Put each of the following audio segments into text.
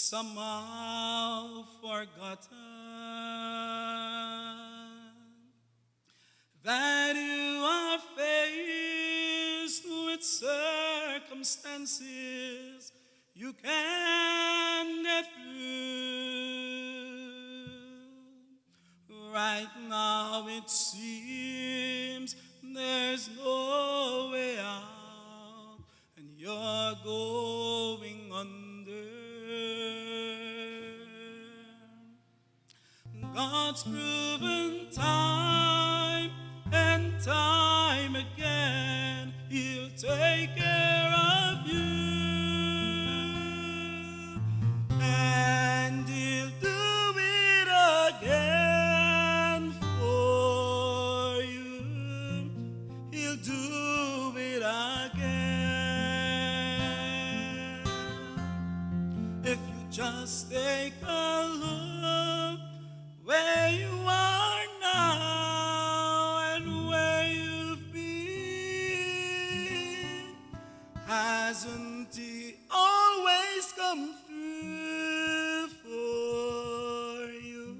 somehow forgotten that you are faced with circumstances you can get through. Right now it seems there's no way out, and you're going under. God's proven time and time again, He'll take care of you, and He'll do it again for you. He'll do it again. If you just take a look where you are now and where you've been, hasn't He always come through for you?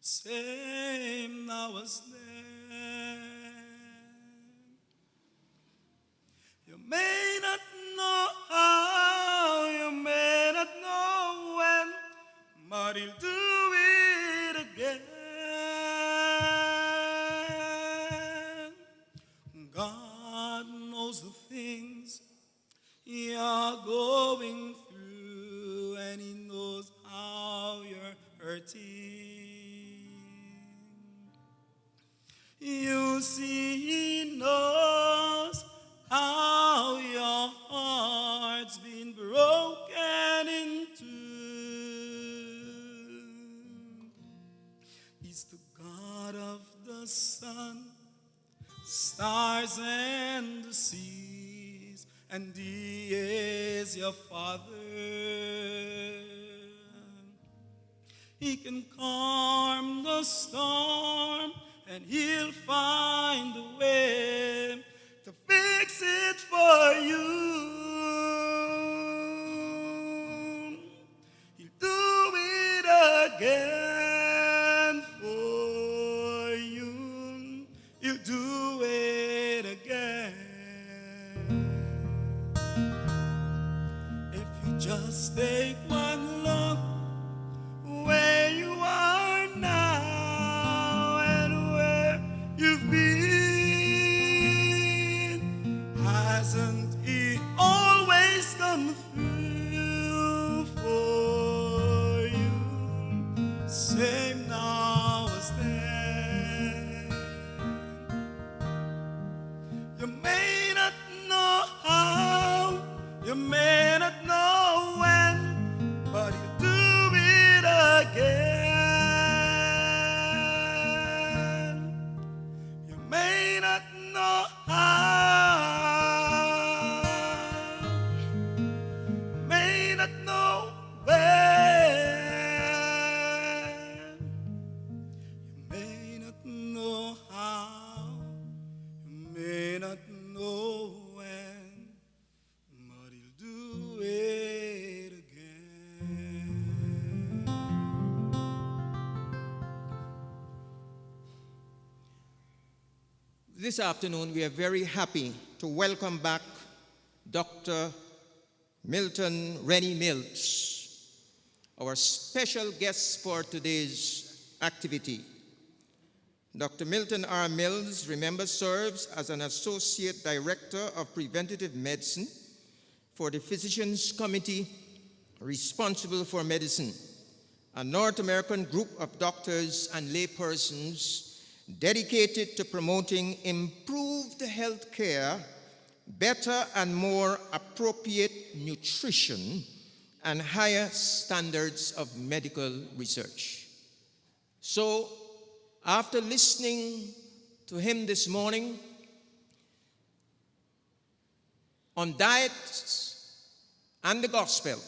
Same now as then. You may not know how, you may not know when, but He'll do it again. God knows the things you're going through, and He knows how you're hurting. You see, He knows how your heart's been broken into. He's the God of the sun, stars and the seas, and He is your Father. He can calm the storm, and He'll find a way to fix it for you. He'll do it again for you. He'll do it again. If you just take one look where you are now and where you've been, hasn't He always come through for you? Same now as then. You may not know how, you may not know when, but He'll do it again. You may not know how, may not know when, you may not know how, you may not know when, but He'll do it again. This afternoon, we are very happy to welcome back Dr. Milton Rennie Mills, our special guest for today's activity. Dr. Milton R. Mills, remember, serves as an Associate Director of Preventative Medicine for the Physicians Committee responsible for medicine, a North American group of doctors and laypersons dedicated to promoting improved health care, better and more appropriate nutrition, and higher standards of medical research. So, after listening to him this morning on diet and the gospel,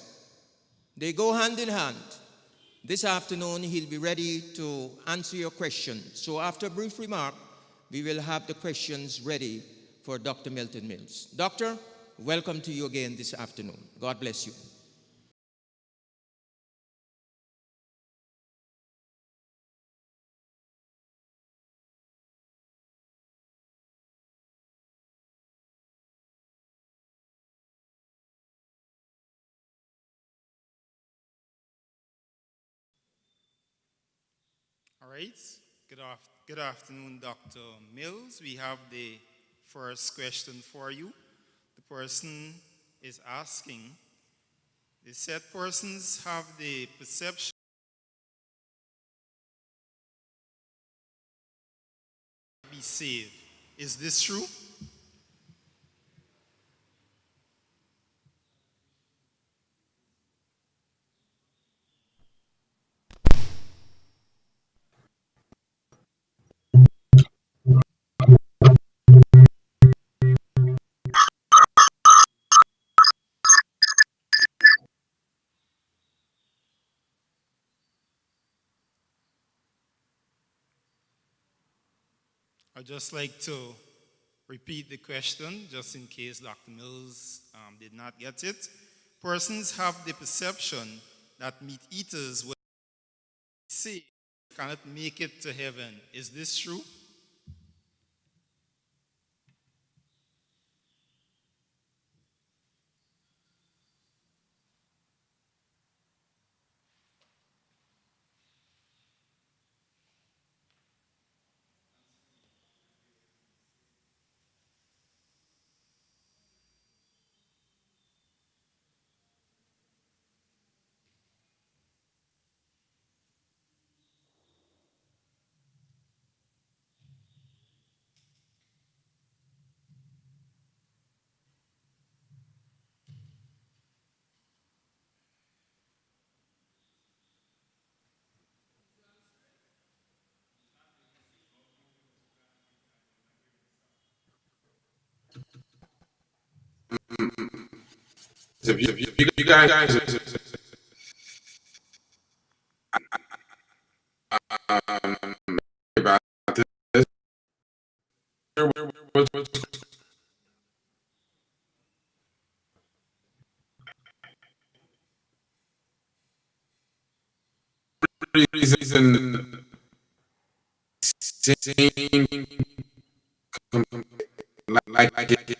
they go hand in hand. This afternoon, he'll be ready to answer your questions. So after a brief remark, we will have the questions ready for Dr. Milton Mills. Doctor, welcome to you again this afternoon. God bless you. right. Good afternoon, Dr. Mills. We have the first question for you. The person is asking, they said persons have the perception to be saved. Is this true? I'd just like to repeat the question just in case Dr. Mills did not get it. Persons have the perception that meat eaters will be saved, cannot make it to heaven. Is this true? If you guys about this, was reason saying like it,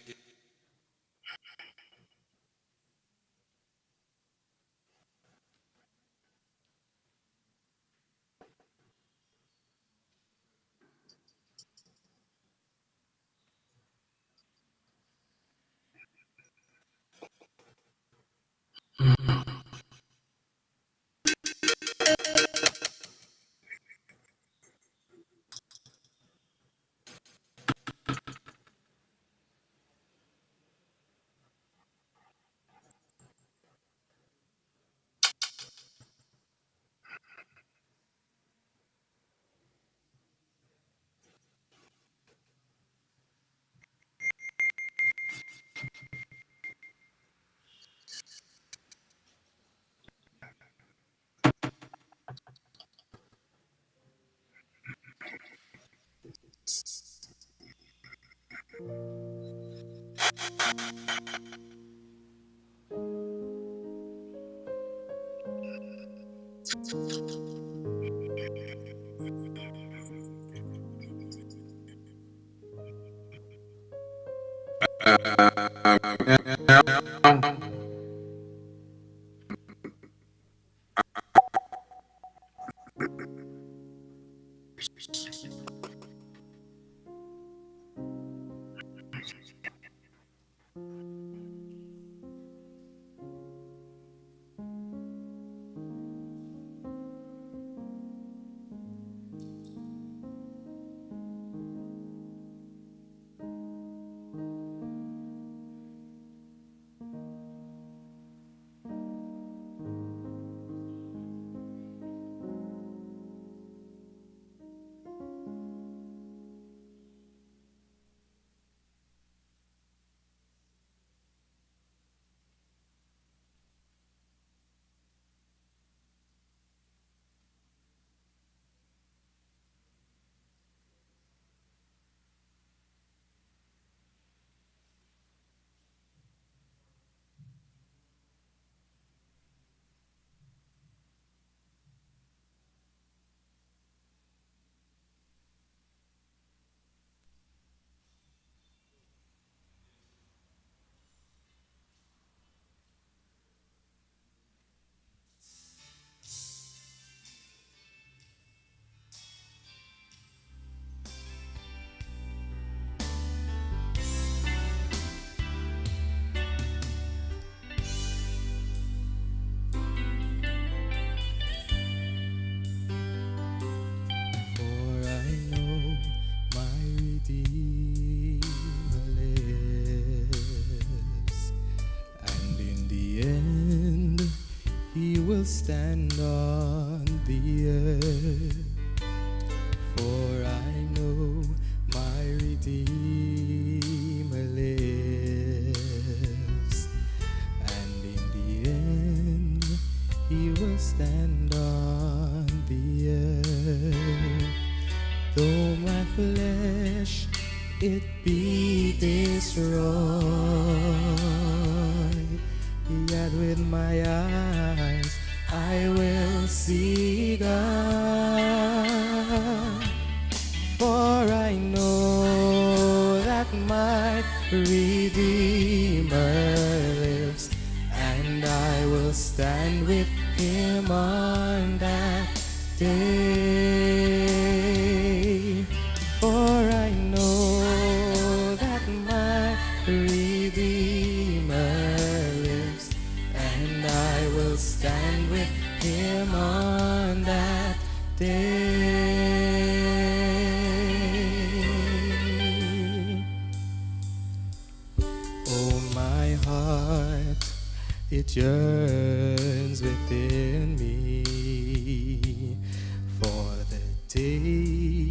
will stand on the earth, for I know my Redeemer lives, and in the end he will stand on the earth. Though my flesh it be destroyed, yet with my eyes I will see God. For I know that my Redeemer lives, and I will stand with him on that day. For I know that my Redeemer lives, and I will stand with him on that day. Oh, my heart, it yearns within me for the day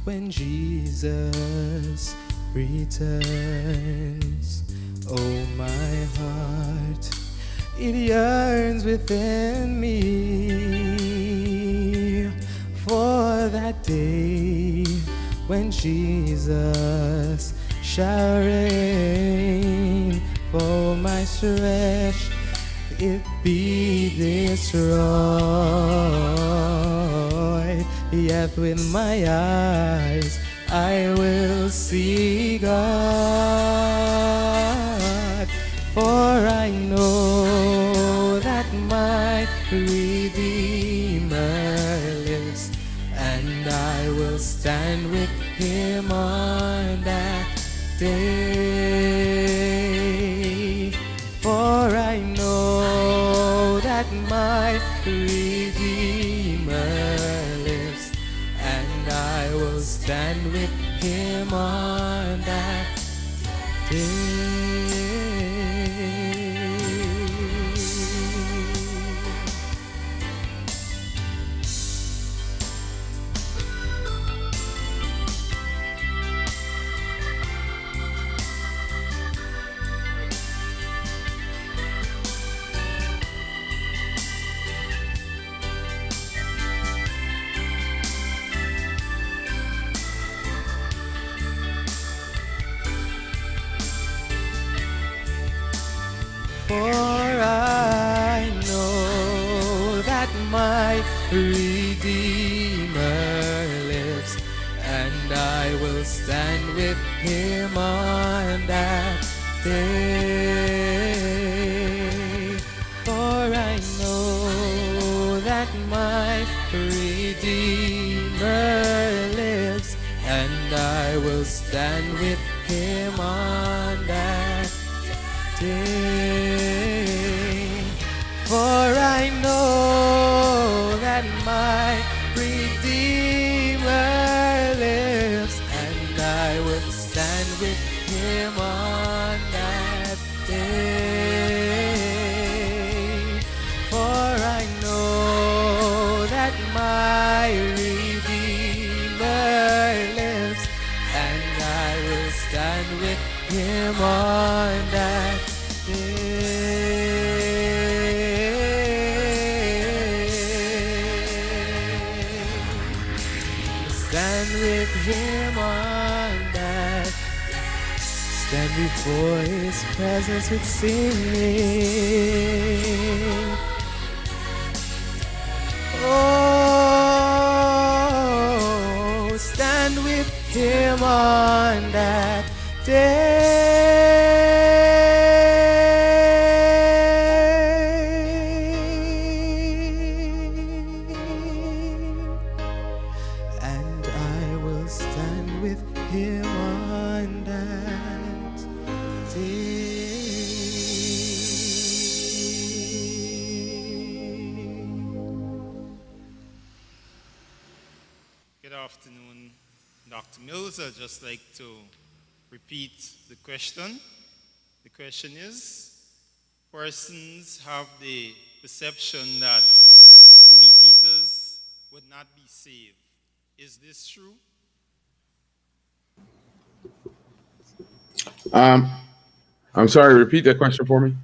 when Jesus returns. Oh, my heart, it yearns within me for that day when Jesus shall reign. For my flesh it be destroyed, yet with my eyes I will see God. For I know that my Redeemer lives, and I will stand with him on that day. For I know that my Redeemer lives, and I will stand with him on that day. For I know that my Redeemer lives, and I will stand with him on that day. For I know that my Redeemer lives, and I will stand with him on that day. For I know that my Redeemer lives, and I will stand with him on that day. For I know that my Redeemer lives, and I will stand with him on that day. Stand with him on that. Stand before his presence with singing. Oh, stand with him on that day. And I will stand with him on that day. Good afternoon, Dr. Mills. I'd just like to repeat the question. The question is, persons have the perception that meat eaters would not be saved. Is this true? Um, I'm sorry. Repeat that question for me.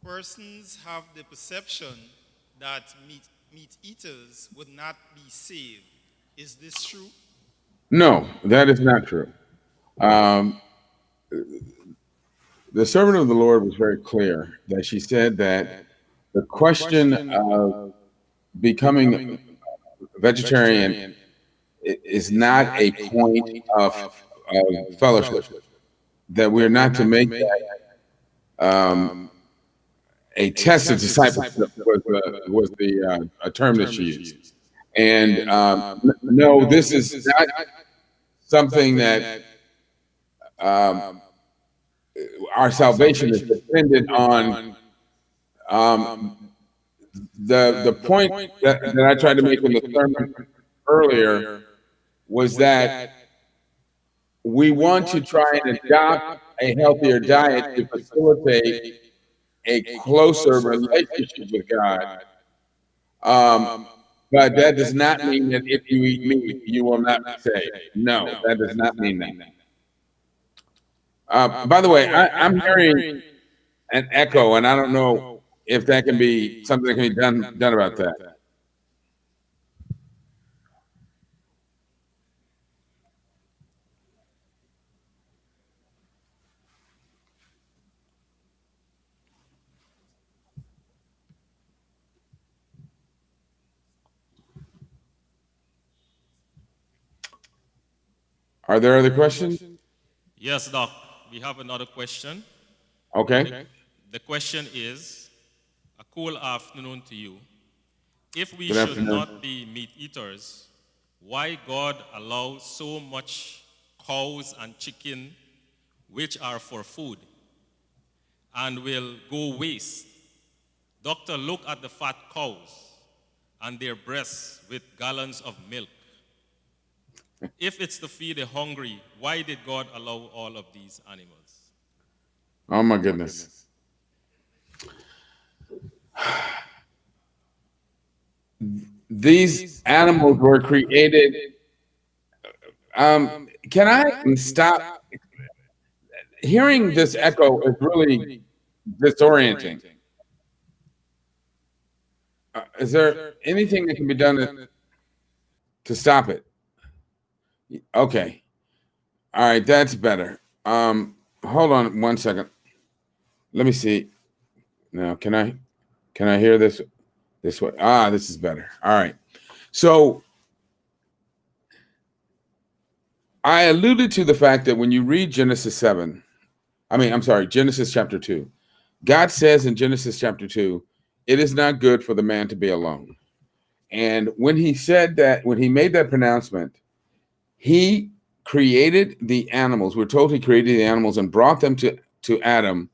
Persons have the perception that meat eaters would not be saved. Is this true? No, that is not true. Um, the servant of the Lord was very clear that she said that the question of becoming vegetarian is not a point of fellowship. That we're not to make that a test of discipleship was the a term that she used. And no, this is not something that um, our salvation is dependent on. The point that I tried to make in the sermon earlier was that we want to try and adopt a healthier diet to facilitate a closer relationship with God. Um, but that does not mean that if you eat meat, you will not be saved. No, that does not mean that. By the way, I'm hearing an echo, and I don't know if that can be something that can be done about that. Are there other questions? Yes, Doc. We have another question. Okay. The question is, a cool afternoon to you. If we Good should afternoon. not be meat eaters, why God allows so much cows and chicken which are for food and will go waste? Doctor, look at the fat cows and their breasts with gallons of milk. If it's to feed the hungry, why did God allow all of these animals? Oh my goodness. These animals were created. Can I stop? Hearing this echo is really disorienting. Is there anything that can be done to stop it? Okay. All right, that's better. Hold on one second. Let me see. Now, can I hear this way? Ah, this is better. All right. So I alluded to the fact that when you read Genesis chapter 2, God says in Genesis chapter 2, it is not good for the man to be alone. And when he said that, when he made that pronouncement, he created the animals. We're told he created the animals and brought them to Adam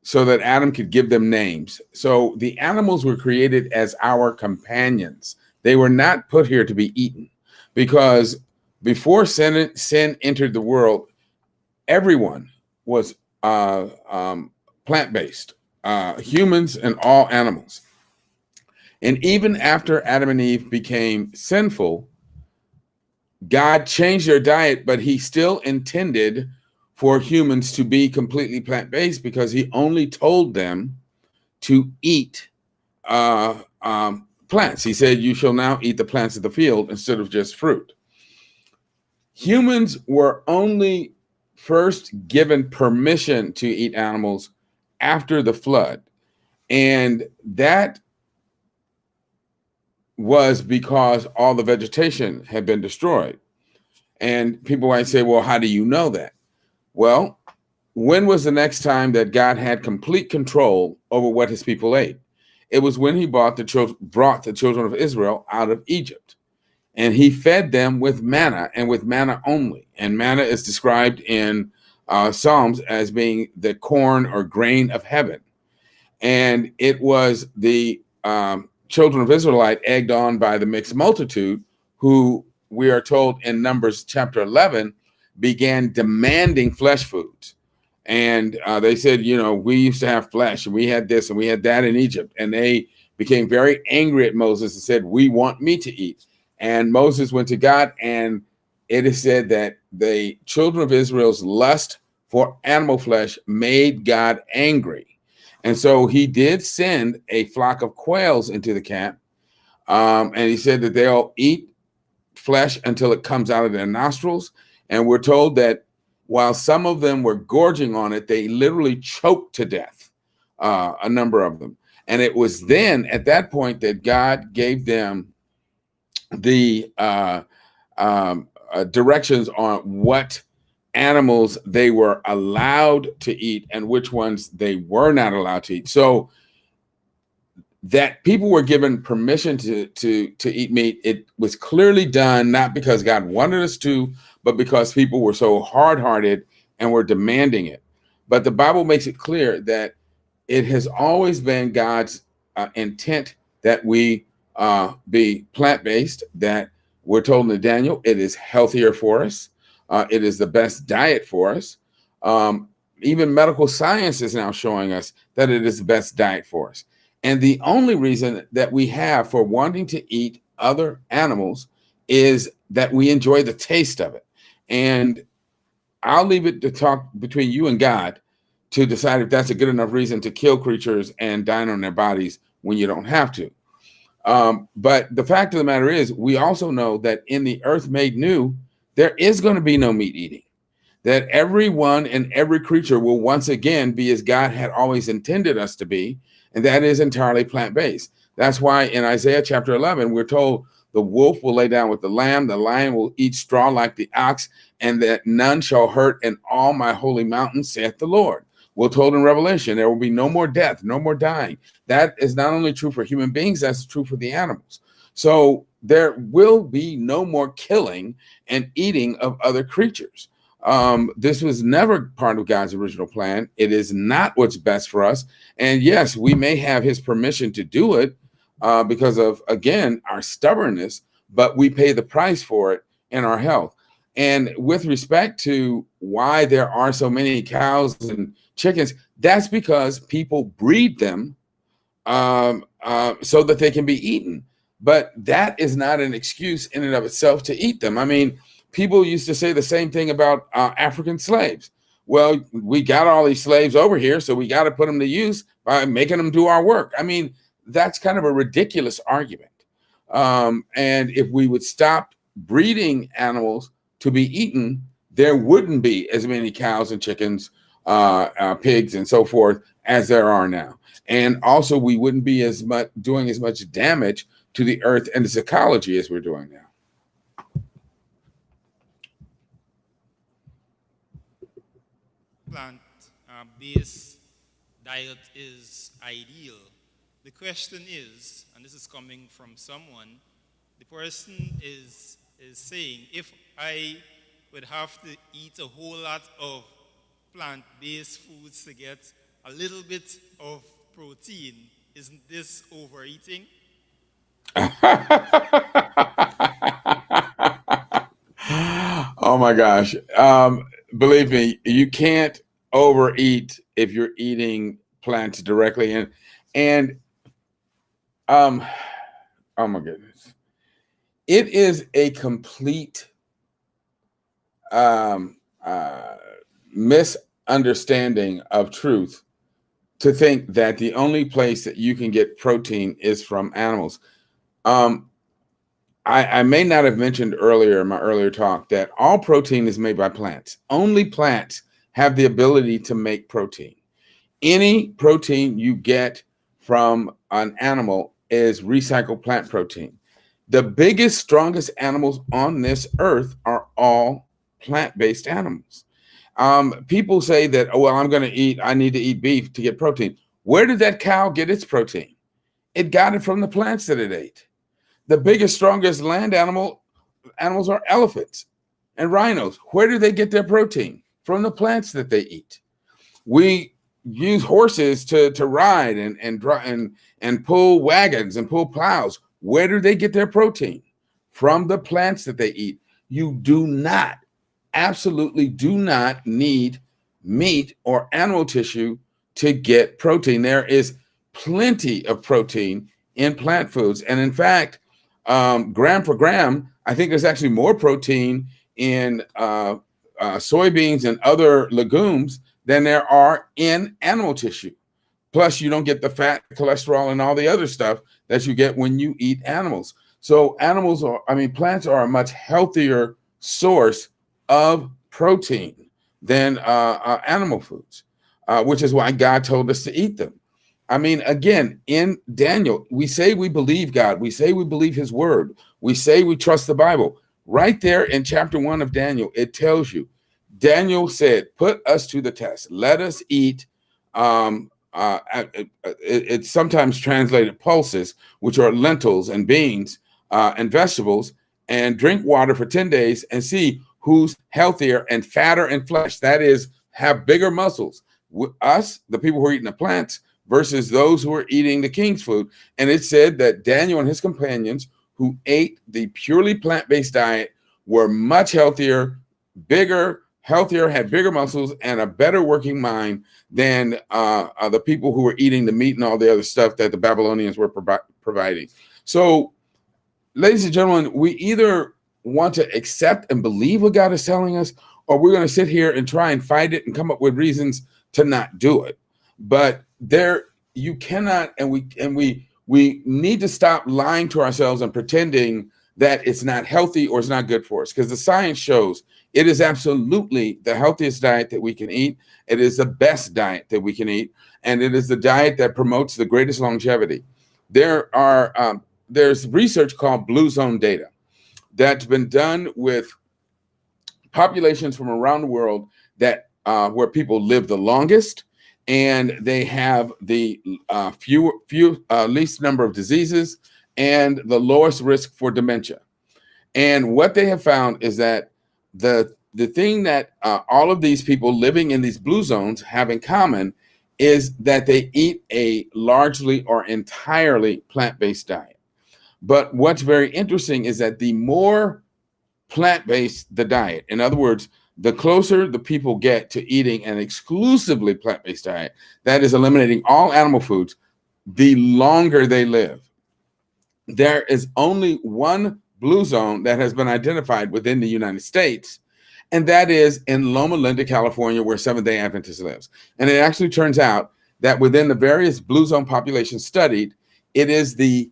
so that Adam could give them names. So the animals were created as our companions. They were not put here to be eaten, because before sin entered the world, everyone was plant-based, humans and all animals. And even after Adam and Eve became sinful, God changed their diet, but he still intended for humans to be completely plant-based, because he only told them to eat plants. He said, you shall now eat the plants of the field instead of just fruit. Humans were only first given permission to eat animals after the flood. And that was because all the vegetation had been destroyed. And people might say, well, how do you know that? Well, when was the next time that God had complete control over what his people ate? It was when he brought the children of Israel out of Egypt. And he fed them with manna, and with manna only. And manna is described in Psalms as being the corn or grain of heaven. And it was the children of Israelite, egged on by the mixed multitude, who we are told in Numbers chapter 11 began demanding flesh foods. And they said, you know, we used to have flesh and we had this and we had that in Egypt. And they became very angry at Moses and said, we want meat to eat. And Moses went to God, and it is said that the children of Israel's lust for animal flesh made God angry. And so he did send a flock of quails into the camp. And he said that they'll eat flesh until it comes out of their nostrils. And we're told that while some of them were gorging on it, they literally choked to death, a number of them. And it was then at that point that God gave them the directions on what animals they were allowed to eat and which ones they were not allowed to eat. So that people were given permission to eat meat, it was clearly done not because God wanted us to, but because people were so hard-hearted and were demanding it. But the Bible makes it clear that it has always been God's intent that we be plant-based, that we're told in Daniel, it is healthier for us. It is the best diet for us. Even medical science is now showing us that it is the best diet for us. And the only reason that we have for wanting to eat other animals is that we enjoy the taste of it. And I'll leave it to talk between you and God to decide if that's a good enough reason to kill creatures and dine on their bodies when you don't have to. But the fact of the matter is, we also know that in the earth made new, there is going to be no meat eating, that everyone and every creature will once again be as God had always intended us to be, and that is entirely plant-based. That's why in Isaiah chapter 11, we're told the wolf will lay down with the lion will eat straw like the ox, and that none shall hurt in all my holy mountain, saith the Lord. We're told in Revelation, there will be no more death, no more dying. That is not only true for human beings, that's true for the animals. So there will be no more killing and eating of other creatures. This was never part of God's original plan. It is not what's best for us. And yes, we may have his permission to do it because of, again, our stubbornness, but we pay the price for it in our health. And with respect to why there are so many cows and chickens, that's because people breed them so that they can be eaten. But that is not an excuse in and of itself to eat them. I mean, people used to say the same thing about African slaves. Well, we got all these slaves over here, so we got to put them to use by making them do our work. I mean, that's kind of a ridiculous argument. And if we would stop breeding animals to be eaten, there wouldn't be as many cows and chickens, pigs, and so forth as there are now. And also, we wouldn't be as much doing as much damage to the earth and its ecology as we're doing now. Plant-based diet is ideal. The question is, and this is coming from someone, the person is saying, if I would have to eat a whole lot of plant-based foods to get a little bit of protein, isn't this overeating? Oh my gosh. Believe me, you can't overeat if you're eating plants directly. And oh my goodness. It is a complete misunderstanding of truth to think that the only place that you can get protein is from animals. I may not have mentioned earlier in my earlier talk that all protein is made by plants. Only plants have the ability to make protein. Any protein you get from an animal is recycled plant protein. The biggest, strongest animals on this earth are all plant-based animals. People say that, oh, well, I need to eat beef to get protein. Where did that cow get its protein? It got it from the plants that it ate. The biggest, strongest land animals are elephants and rhinos. Where do they get their protein? From the plants that they eat. We use horses to ride and pull wagons and pull plows. Where do they get their protein? From the plants that they eat. You do not, absolutely do not need meat or animal tissue to get protein. There is plenty of protein in plant foods. And in fact, gram for gram, I think there's actually more protein in soybeans and other legumes than there are in animal tissue. Plus, you don't get the fat, cholesterol, and all the other stuff that you get when you eat animals. So plants are a much healthier source of protein than animal foods, which is why God told us to eat them. I mean, again, in Daniel, we say we believe God. We say we believe his word. We say we trust the Bible. Right there in chapter 1 of Daniel, it tells you, Daniel said, put us to the test. Let us eat, it's sometimes translated pulses, which are lentils and beans and vegetables, and drink water for 10 days and see who's healthier and fatter in flesh. That is, have bigger muscles. Us, the people who are eating the plants, versus those who are eating the king's food. And it said that Daniel and his companions who ate the purely plant-based diet were much healthier, bigger, healthier, had bigger muscles, and a better working mind than the people who were eating the meat and all the other stuff that the Babylonians were providing. So, ladies and gentlemen, we either want to accept and believe what God is telling us, or we're going to sit here and try and fight it and come up with reasons to not do it. But you cannot, and we need to stop lying to ourselves and pretending that it's not healthy or it's not good for us, because the science shows it is absolutely the healthiest diet that we can eat. It is the best diet that we can eat, and it is the diet that promotes the greatest longevity. There's research called Blue Zone data that's been done with populations from around the world that where people live the longest, and they have the least number of diseases and the lowest risk for dementia. And what they have found is that the thing that all of these people living in these blue zones have in common is that they eat a largely or entirely plant-based diet. But what's very interesting is that the more plant-based the diet, in other words, the closer the people get to eating an exclusively plant-based diet, that is eliminating all animal foods, the longer they live. There is only one blue zone that has been identified within the United States, and that is in Loma Linda, California, where Seventh-day Adventist lives. And it actually turns out that within the various blue zone populations studied, it is the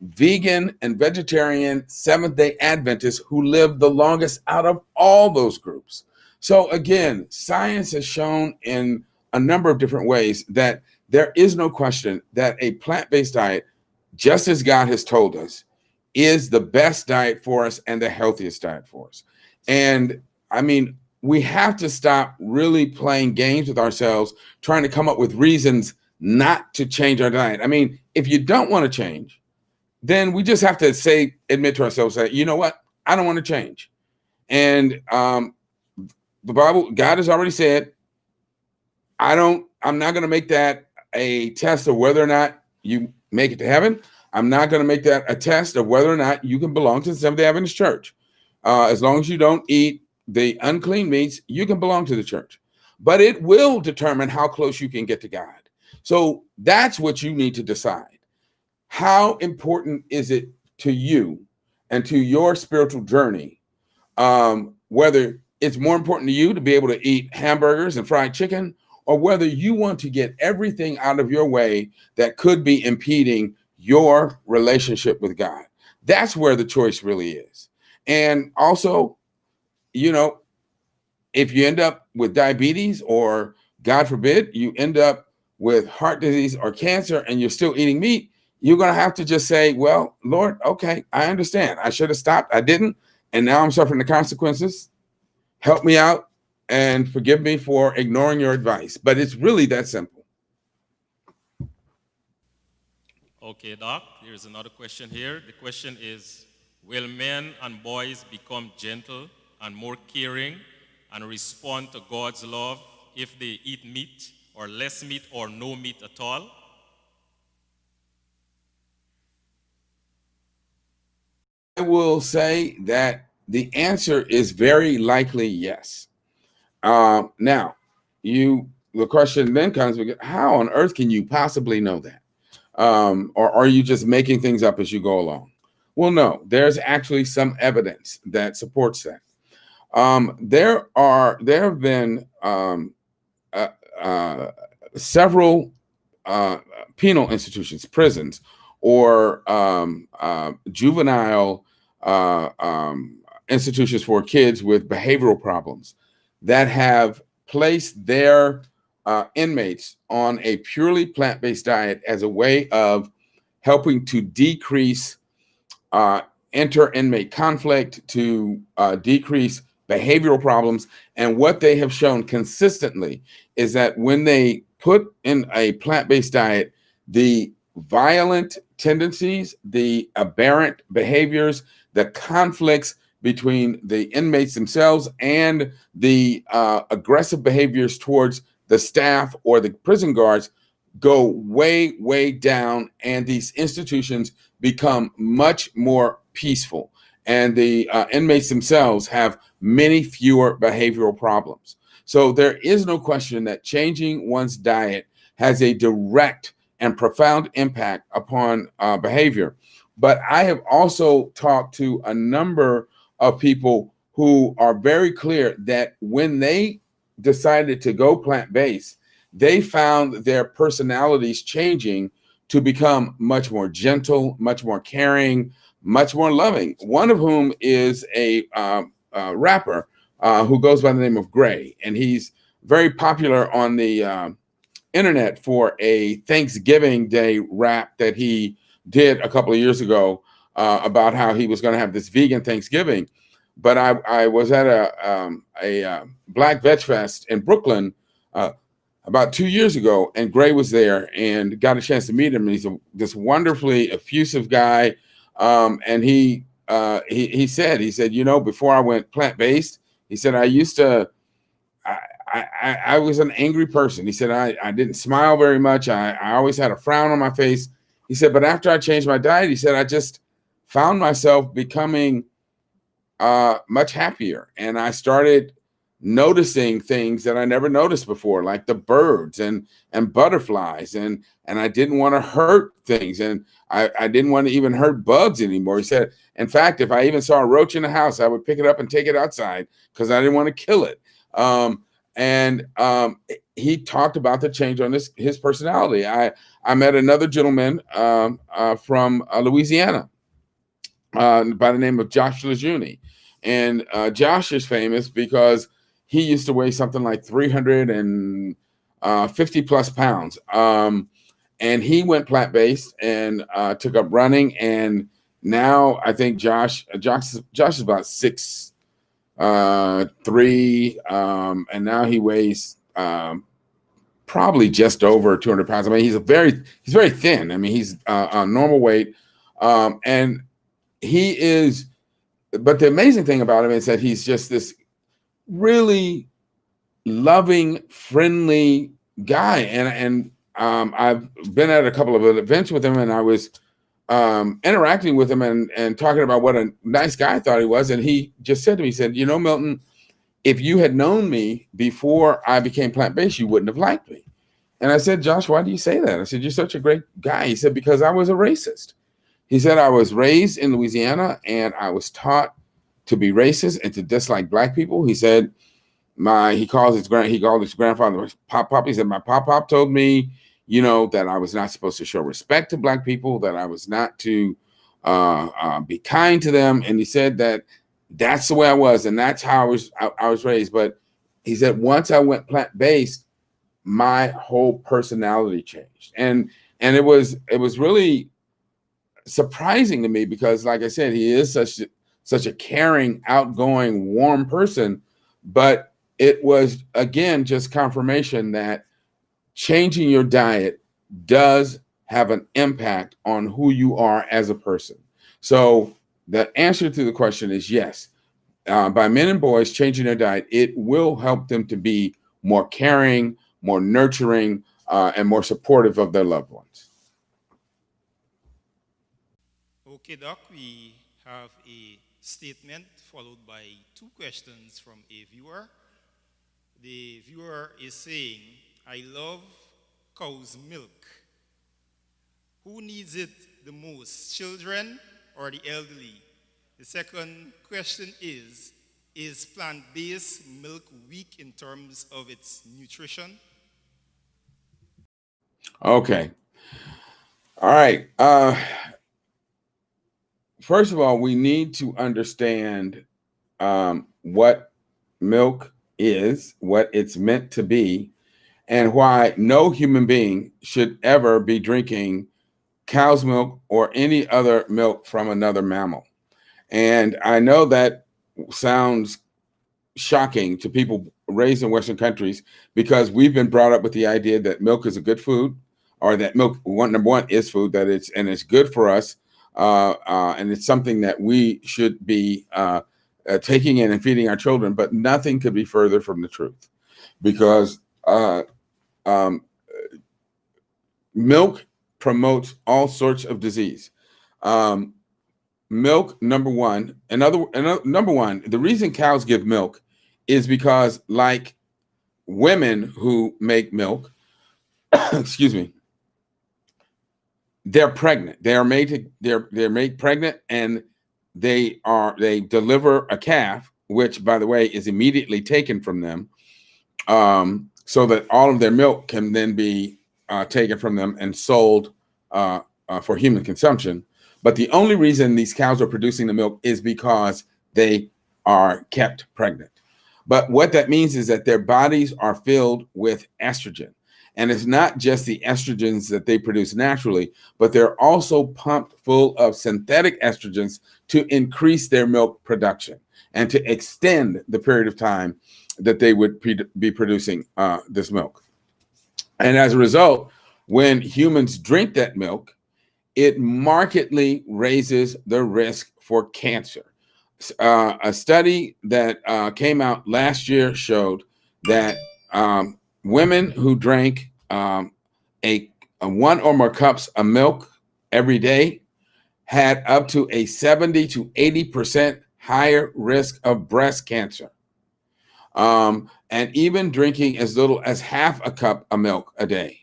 vegan and vegetarian Seventh-day Adventists who live the longest out of all those groups. So again, science has shown in a number of different ways that there is no question that a plant-based diet, just as God has told us, is the best diet for us and the healthiest diet for us. And I mean, we have to stop really playing games with ourselves, trying to come up with reasons not to change our diet. I mean, if you don't want to change, then we just have to admit to ourselves that, you know what, I don't want to change. And the Bible, God has already said, I'm not going to make that a test of whether or not you make it to heaven. I'm not going to make that a test of whether or not you can belong to the Seventh-day Adventist Church. As long as you don't eat the unclean meats, you can belong to the church. But it will determine how close you can get to God. So that's what you need to decide. How important is it to you and to your spiritual journey, whether it's more important to you to be able to eat hamburgers and fried chicken, or whether you want to get everything out of your way that could be impeding your relationship with God? That's where the choice really is. And also, you know, if you end up with diabetes, or God forbid, you end up with heart disease or cancer and you're still eating meat, you're going to have to just say, well, Lord, okay, I understand. I should have stopped. I didn't. And now I'm suffering the consequences. Help me out and forgive me for ignoring your advice. But it's really that simple. Okay, Doc, here's another question here. The question is, will men and boys become gentle and more caring and respond to God's love if they eat meat, or less meat, or no meat at all? I will say that the answer is very likely yes. Now, the question then comes, how on earth can you possibly know that? Or are you just making things up as you go along? Well, no, there's actually some evidence that supports that. There have been uh, uh, several penal institutions, prisons, or juvenile institutions for kids with behavioral problems that have placed their inmates on a purely plant-based diet as a way of helping to decrease uh, inter-inmate conflict, to decrease behavioral problems. And what they have shown consistently is that when they put in a plant-based diet, the violent tendencies, the aberrant behaviors, the conflicts between the inmates themselves and the aggressive behaviors towards the staff or the prison guards go way, way down, and these institutions become much more peaceful. And the inmates themselves have many fewer behavioral problems. So there is no question that changing one's diet has a direct and profound impact upon behavior. But I have also talked to a number of people who are very clear that when they decided to go plant-based, they found their personalities changing to become much more gentle, much more caring, much more loving. One of whom is a rapper who goes by the name of Gray, and he's very popular on the internet for a Thanksgiving Day rap that he did a couple of years ago about how he was going to have this vegan Thanksgiving. But I was at a Black Veg Fest in Brooklyn about 2 years ago, and Gray was there, and got a chance to meet him. And he's this wonderfully effusive guy, and he said, before I went plant based, he said, I was an angry person. He said, I didn't smile very much. I always had a frown on my face. He said, but after I changed my diet, he said, I just found myself becoming much happier, and I started noticing things that I never noticed before, like the birds and butterflies, and I didn't want to hurt things, and I didn't want to even hurt bugs anymore. He said, in fact, if I even saw a roach in the house, I would pick it up and take it outside because I didn't want to kill it. And he talked about the change on his personality. I met another gentleman from Louisiana by the name of Josh Lejeune. And Josh is famous because he used to weigh something like 350 plus pounds. And he went plant-based and took up running. And now I think Josh is about 6'3", and now he weighs probably just over 200 pounds. I mean, he's very thin. I mean, he's on normal weight. And he is, but the amazing thing about him is that he's just this really loving, friendly guy. And I've been at a couple of events with him, and I was interacting with him and talking about what a nice guy I thought he was. And he just said to me, he said, Milton, if you had known me before I became plant-based, you wouldn't have liked me. And I said, Josh, why do you say that? I said, you're such a great guy. He said, because I was a racist. He said, I was raised in Louisiana, and I was taught to be racist and to dislike Black people. He said, he called his grandfather Pop. He said, my Pop told me, that I was not supposed to show respect to Black people, that I was not to be kind to them. And he said that's the way I was, and that's how I was raised. But he said, once I went plant-based, my whole personality changed. And it was really surprising to me because, like I said, he is such a caring, outgoing, warm person. But it was, again, just confirmation that changing your diet does have an impact on who you are as a person. So the answer to the question is yes. By men and boys changing their diet, it will help them to be more caring, more nurturing, and more supportive of their loved ones. Okay, Doc, we have a statement followed by two questions from a viewer. The viewer is saying, I love cow's milk. Who needs it the most, children or the elderly? The second question is plant based milk weak in terms of its nutrition? Okay. All right. First of all, we need to understand what milk is, what it's meant to be, and why no human being should ever be drinking cow's milk or any other milk from another mammal. And I know that sounds shocking to people raised in Western countries because we've been brought up with the idea that milk is a good food, or that milk, number one, is food, that it's good for us, and it's something that we should be taking in and feeding our children. But nothing could be further from the truth, because um, milk promotes all sorts of disease. Milk, number one, number one, the reason cows give milk is because, like women who make milk, excuse me, they're pregnant. They're made pregnant, and they deliver a calf, which, by the way, is immediately taken from them, so that all of their milk can then be taken from them and sold for human consumption. But the only reason these cows are producing the milk is because they are kept pregnant. But what that means is that their bodies are filled with estrogen. And it's not just the estrogens that they produce naturally, but they're also pumped full of synthetic estrogens to increase their milk production and to extend the period of time that they would be producing this milk. And as a result, when humans drink that milk, it markedly raises the risk for cancer. A study that came out last year showed that women who drank a one or more cups of milk every day had up to a 70 to 80% higher risk of breast cancer. And even drinking as little as half a cup of milk a day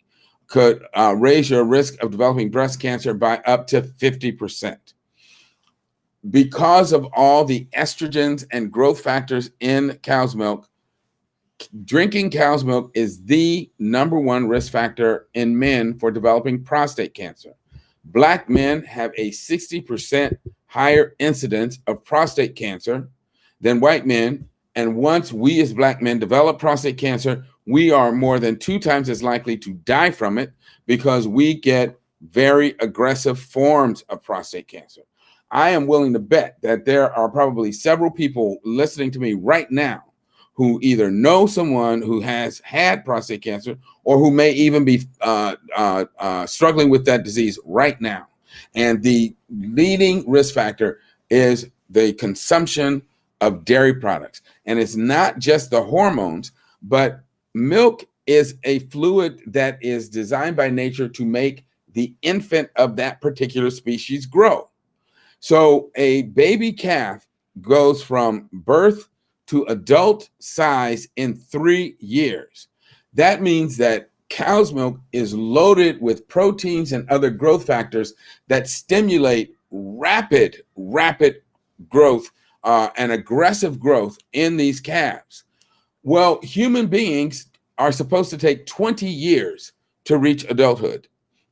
could raise your risk of developing breast cancer by up to 50%. Because of all the estrogens and growth factors in cow's milk, drinking cow's milk is the number one risk factor in men for developing prostate cancer. Black men have a 60% higher incidence of prostate cancer than white men. And once we as Black men develop prostate cancer, we are more than 2 times as likely to die from it, because we get very aggressive forms of prostate cancer. I am willing to bet that there are probably several people listening to me right now who either know someone who has had prostate cancer, or who may even be struggling with that disease right now. And the leading risk factor is the consumption of dairy products. And it's not just the hormones, but milk is a fluid that is designed by nature to make the infant of that particular species grow. So a baby calf goes from birth to adult size in 3 years. That means that cow's milk is loaded with proteins and other growth factors that stimulate rapid growth and aggressive growth in these calves. Well, human beings are supposed to take 20 years to reach adulthood.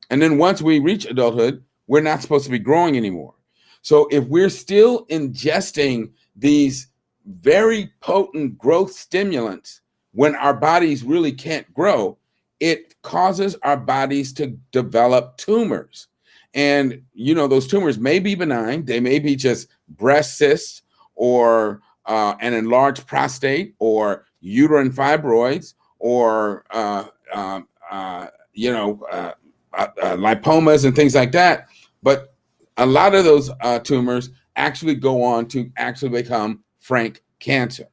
And then once we reach adulthood, we're not supposed to be growing anymore. So if we're still ingesting these very potent growth stimulants when our bodies really can't grow, it causes our bodies to develop tumors. And, you know, those tumors may be benign. They may be just breast cysts, or an enlarged prostate, or uterine fibroids, or, lipomas and things like that. But a lot of those tumors actually go on to actually become frank cancer,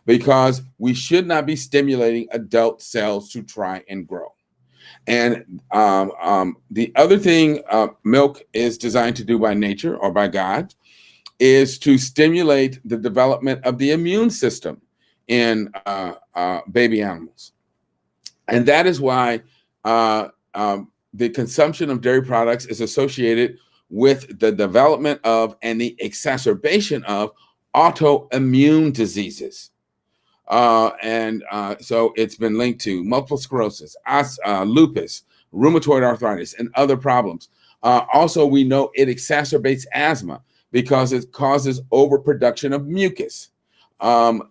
because we should not be stimulating adult cells to try and grow. And the other thing milk is designed to do by nature, or by God, is to stimulate the development of the immune system in baby animals. And that is why the consumption of dairy products is associated with the development of and the exacerbation of autoimmune diseases. So it's been linked to multiple sclerosis, lupus, rheumatoid arthritis, and other problems. Also, we know it exacerbates asthma because it causes overproduction of mucus.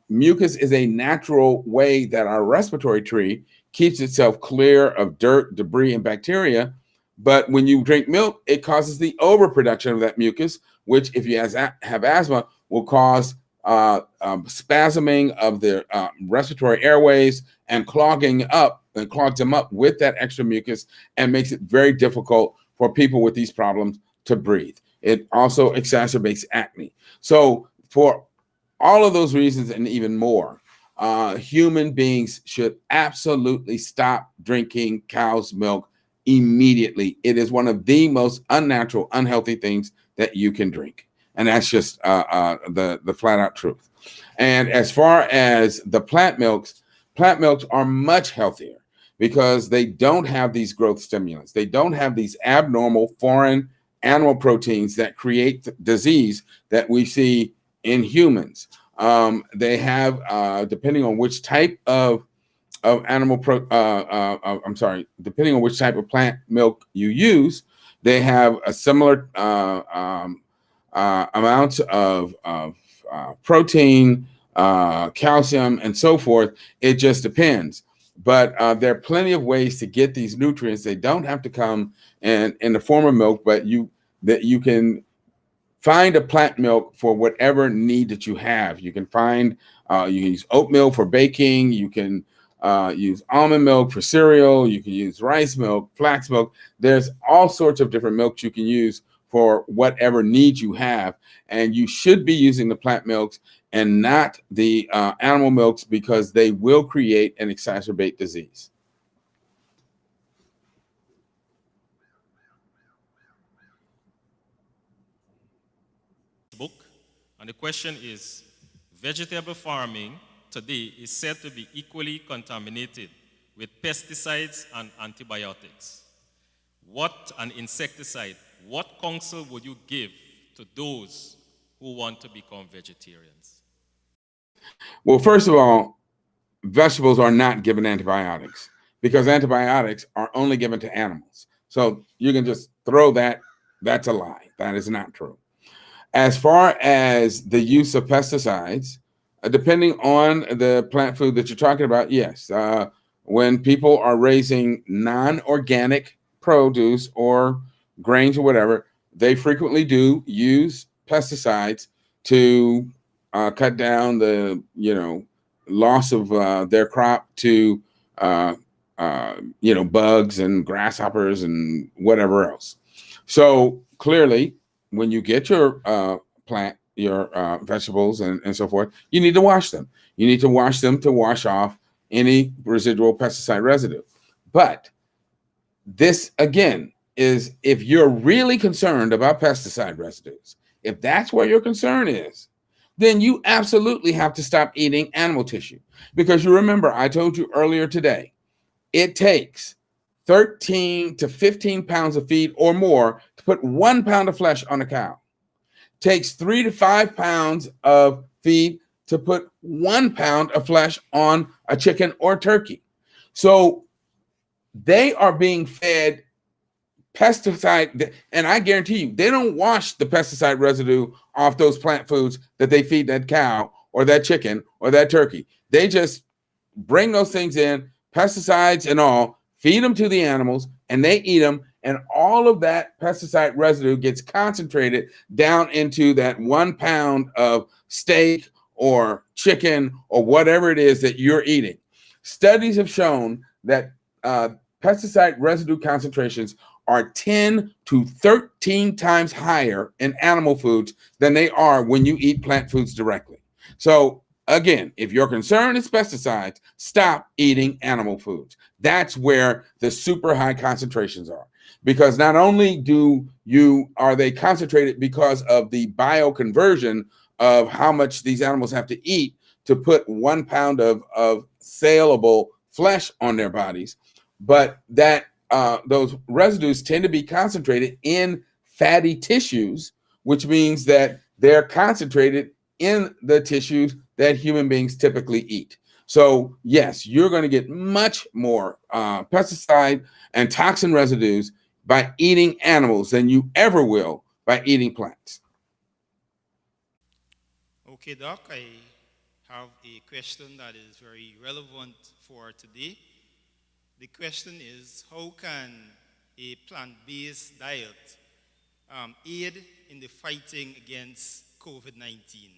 Mucus is a natural way that our respiratory tree keeps itself clear of dirt, debris, and bacteria. But when you drink milk, it causes the overproduction of that mucus, which, if you have asthma, will cause spasming of the respiratory airways and clogs them up with that extra mucus and makes it very difficult for people with these problems to breathe. It also exacerbates acne. So for all of those reasons and even more, human beings should absolutely stop drinking cow's milk immediately. It is one of the most unnatural, unhealthy things that you can drink. And that's just the flat out truth. And as far as the plant milks are much healthier because they don't have these growth stimulants. They don't have these abnormal foreign animal proteins that create disease that we see in humans. They have, depending on which type of depending on which type of plant milk you use, they have a similar amounts of protein, calcium, and so forth. It just depends. But there are plenty of ways to get these nutrients. They don't have to come in the form of milk, but you can find a plant milk for whatever need that you have. You can find, you can use oatmeal for baking. You can use almond milk for cereal. You can use rice milk, flax milk. There's all sorts of different milks you can use for whatever needs you have. And you should be using the plant milks and not the animal milks because they will create and exacerbate disease. Book, and the question is, vegetable farming today is said to be equally contaminated with pesticides and antibiotics. What an insecticide, what counsel would you give to those who want to become vegetarians? Well, first of all, vegetables are not given antibiotics because antibiotics are only given to animals. So you can just throw that. That's a lie. That is not true. As far as the use of pesticides, depending on the plant food that you're talking about, yes. When people are raising non-organic produce or grains or whatever, they frequently do use pesticides to cut down the loss of their crop to bugs and grasshoppers and whatever else. So clearly, when you get your vegetables and so forth, you need to wash them. You need to wash them to wash off any residual pesticide residue. But this, again, is if you're really concerned about pesticide residues, if that's where your concern is, then you absolutely have to stop eating animal tissue. Because you remember, I told you earlier today, it takes 13 to 15 pounds of feed or more to put 1 pound of flesh on a cow. Takes 3 to 5 pounds of feed to put 1 pound of flesh on a chicken or turkey. So they are being fed pesticide, and I guarantee you, they don't wash the pesticide residue off those plant foods that they feed that cow or that chicken or that turkey. They just bring those things in, pesticides and all, feed them to the animals, and they eat them. And all of that pesticide residue gets concentrated down into that 1 pound of steak or chicken or whatever it is that you're eating. Studies have shown that pesticide residue concentrations are 10 to 13 times higher in animal foods than they are when you eat plant foods directly. So again, if your concern is pesticides, stop eating animal foods. That's where the super high concentrations are. Because not only are they concentrated because of the bioconversion of how much these animals have to eat to put 1 pound of saleable flesh on their bodies, but that those residues tend to be concentrated in fatty tissues, which means that they're concentrated in the tissues that human beings typically eat. So yes, you're going to get much more pesticide and toxin residues by eating animals than you ever will by eating plants. Okay, Doc, I have a question that is very relevant for today. The question is, how can a plant-based diet aid in the fighting against COVID-19?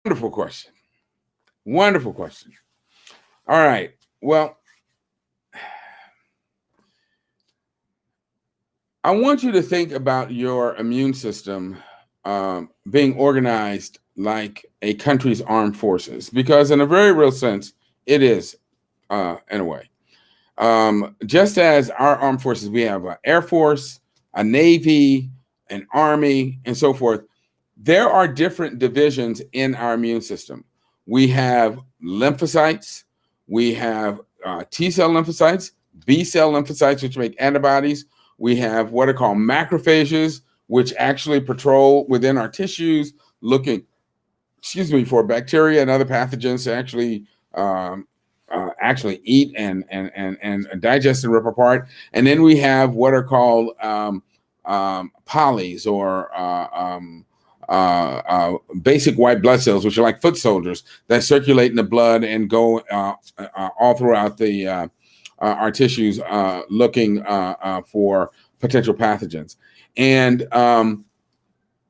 Wonderful question. Wonderful question. All right. Well, I want you to think about your immune system being organized like a country's armed forces, because in a very real sense, it is, in a way. Just as our armed forces, we have an Air Force, a Navy, an Army, and so forth. There are different divisions in our immune system. We have lymphocytes, we have T cell lymphocytes, B cell lymphocytes, which make antibodies. We have what are called macrophages, which actually patrol within our tissues, looking, for bacteria and other pathogens to actually eat and digest and rip apart. And then we have what are called polys, or basic white blood cells, which are like foot soldiers that circulate in the blood and go all throughout our tissues, looking for potential pathogens. And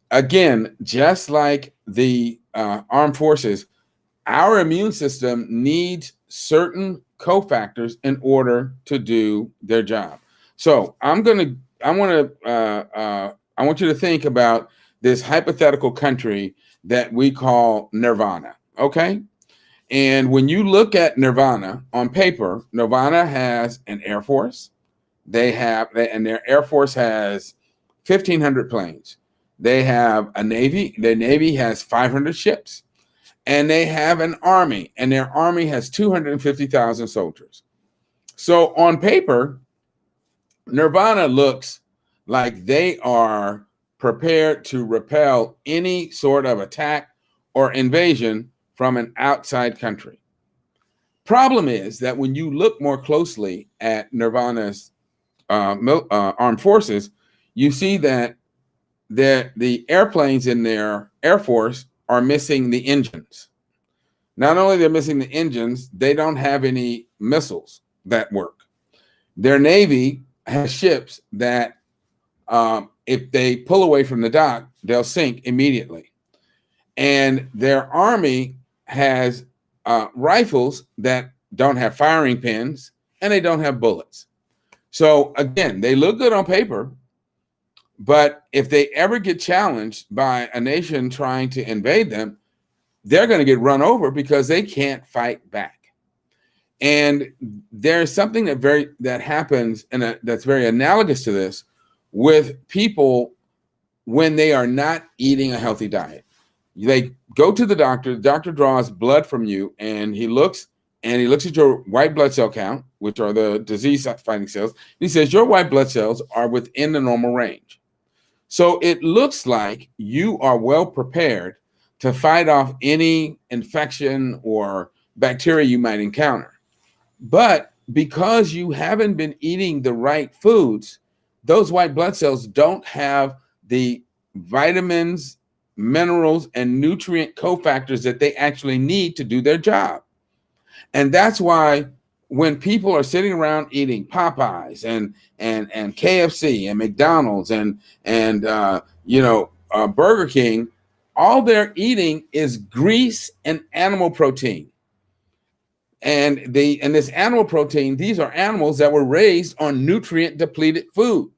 again, just like the armed forces, our immune system needs certain cofactors in order to do their job. So I want you to think about this hypothetical country that we call Nirvana, okay? And when you look at Nirvana on paper, Nirvana has an Air Force. And their Air Force has 1,500 planes. They have a Navy. Their Navy has 500 ships. And they have an Army, and their Army has 250,000 soldiers. So on paper, Nirvana looks like they are prepared to repel any sort of attack or invasion from an outside country. Problem is that when you look more closely at Nirvana's armed forces, you see that the airplanes in their Air Force are missing the engines. Not only they're missing the engines, they don't have any missiles that work. Their Navy has ships that if they pull away from the dock, they'll sink immediately. And their Army has rifles that don't have firing pins, and they don't have bullets. So again, they look good on paper, but if they ever get challenged by a nation trying to invade them, they're going to get run over because they can't fight back. And there's something that happens that's very analogous to this with people when they are not eating a healthy diet. They go to the doctor draws blood from you, and he looks at your white blood cell count, which are the disease-fighting cells. He says your white blood cells are within the normal range. So it looks like you are well prepared to fight off any infection or bacteria you might encounter. But because you haven't been eating the right foods, those white blood cells don't have the vitamins, minerals, and nutrient cofactors that they actually need to do their job. And that's why when people are sitting around eating Popeyes and KFC and McDonald's and Burger King, all they're eating is grease and animal protein. And this animal protein, these are animals that were raised on nutrient depleted food.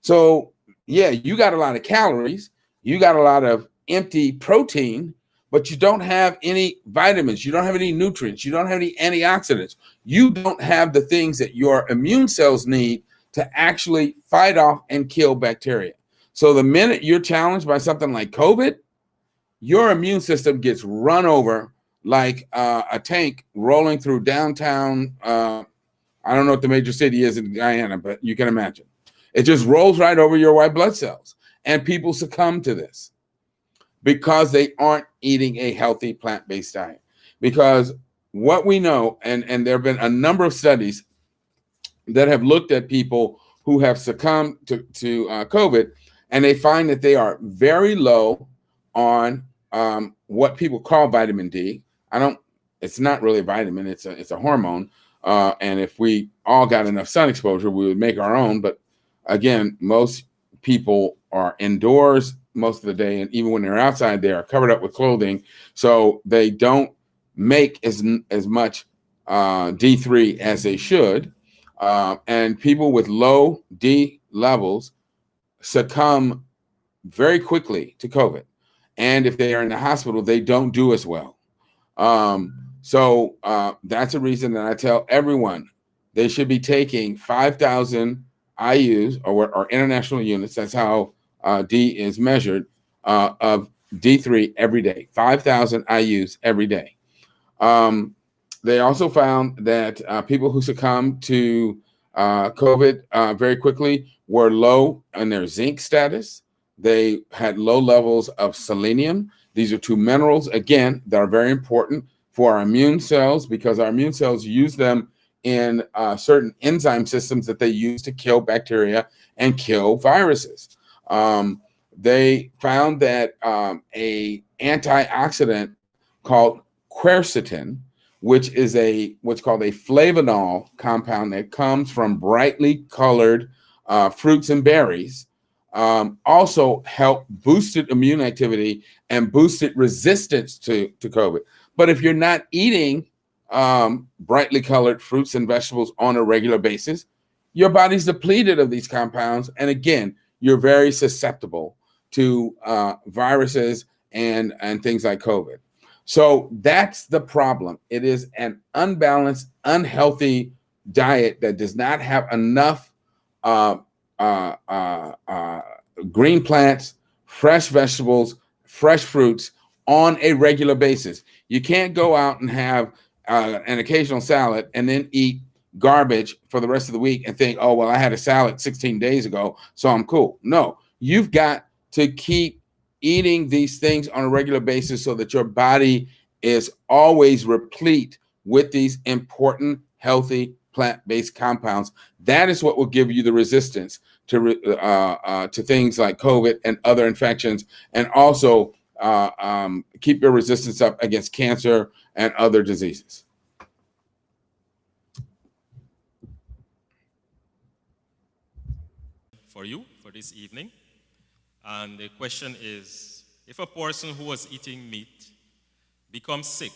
So yeah, you got a lot of calories, you got a lot of empty protein, but you don't have any vitamins, you don't have any nutrients, you don't have any antioxidants, you don't have the things that your immune cells need to actually fight off and kill bacteria. So the minute you're challenged by something like COVID, your immune system gets run over like a tank rolling through downtown. I don't know what the major city is in Guyana, but you can imagine. It just rolls right over your white blood cells. And people succumb to this because they aren't eating a healthy plant-based diet. Because what we know, and there have been a number of studies that have looked at people who have succumbed to COVID, and they find that they are very low on what people call vitamin D. It's not really a vitamin, it's a hormone. And if we all got enough sun exposure, we would make our own. But again, most people are indoors most of the day, and even when they're outside, they are covered up with clothing, so they don't make as much D3 as they should. And people with low D levels succumb very quickly to COVID. And if they are in the hospital, they don't do as well. So that's a reason that I tell everyone they should be taking 5,000 IUs or international units. That's how D is measured, of D3 every day, 5,000 IUs every day. They also found that people who succumbed to COVID very quickly were low in their zinc status. They had low levels of selenium. These are two minerals, again, that are very important for our immune cells, because our immune cells use them in certain enzyme systems that they use to kill bacteria and kill viruses. They found that a antioxidant called quercetin, which is what's called a flavonol compound that comes from brightly colored fruits and berries, also help boosted immune activity and boosted resistance to COVID. But if you're not eating brightly colored fruits and vegetables on a regular basis, your body's depleted of these compounds. And again, you're very susceptible to viruses and things like COVID. So that's the problem. It is an unbalanced, unhealthy diet that does not have enough green plants, fresh vegetables, fresh fruits on a regular basis. You can't go out and have an occasional salad and then eat garbage for the rest of the week and think, oh, well, I had a salad 16 days ago, so I'm cool. No, you've got to keep eating these things on a regular basis so that your body is always replete with these important, healthy, plant-based compounds. That is what will give you the resistance to things like COVID and other infections, and also keep your resistance up against cancer and other diseases. For you for this evening. And the question is, if a person who was eating meat becomes sick,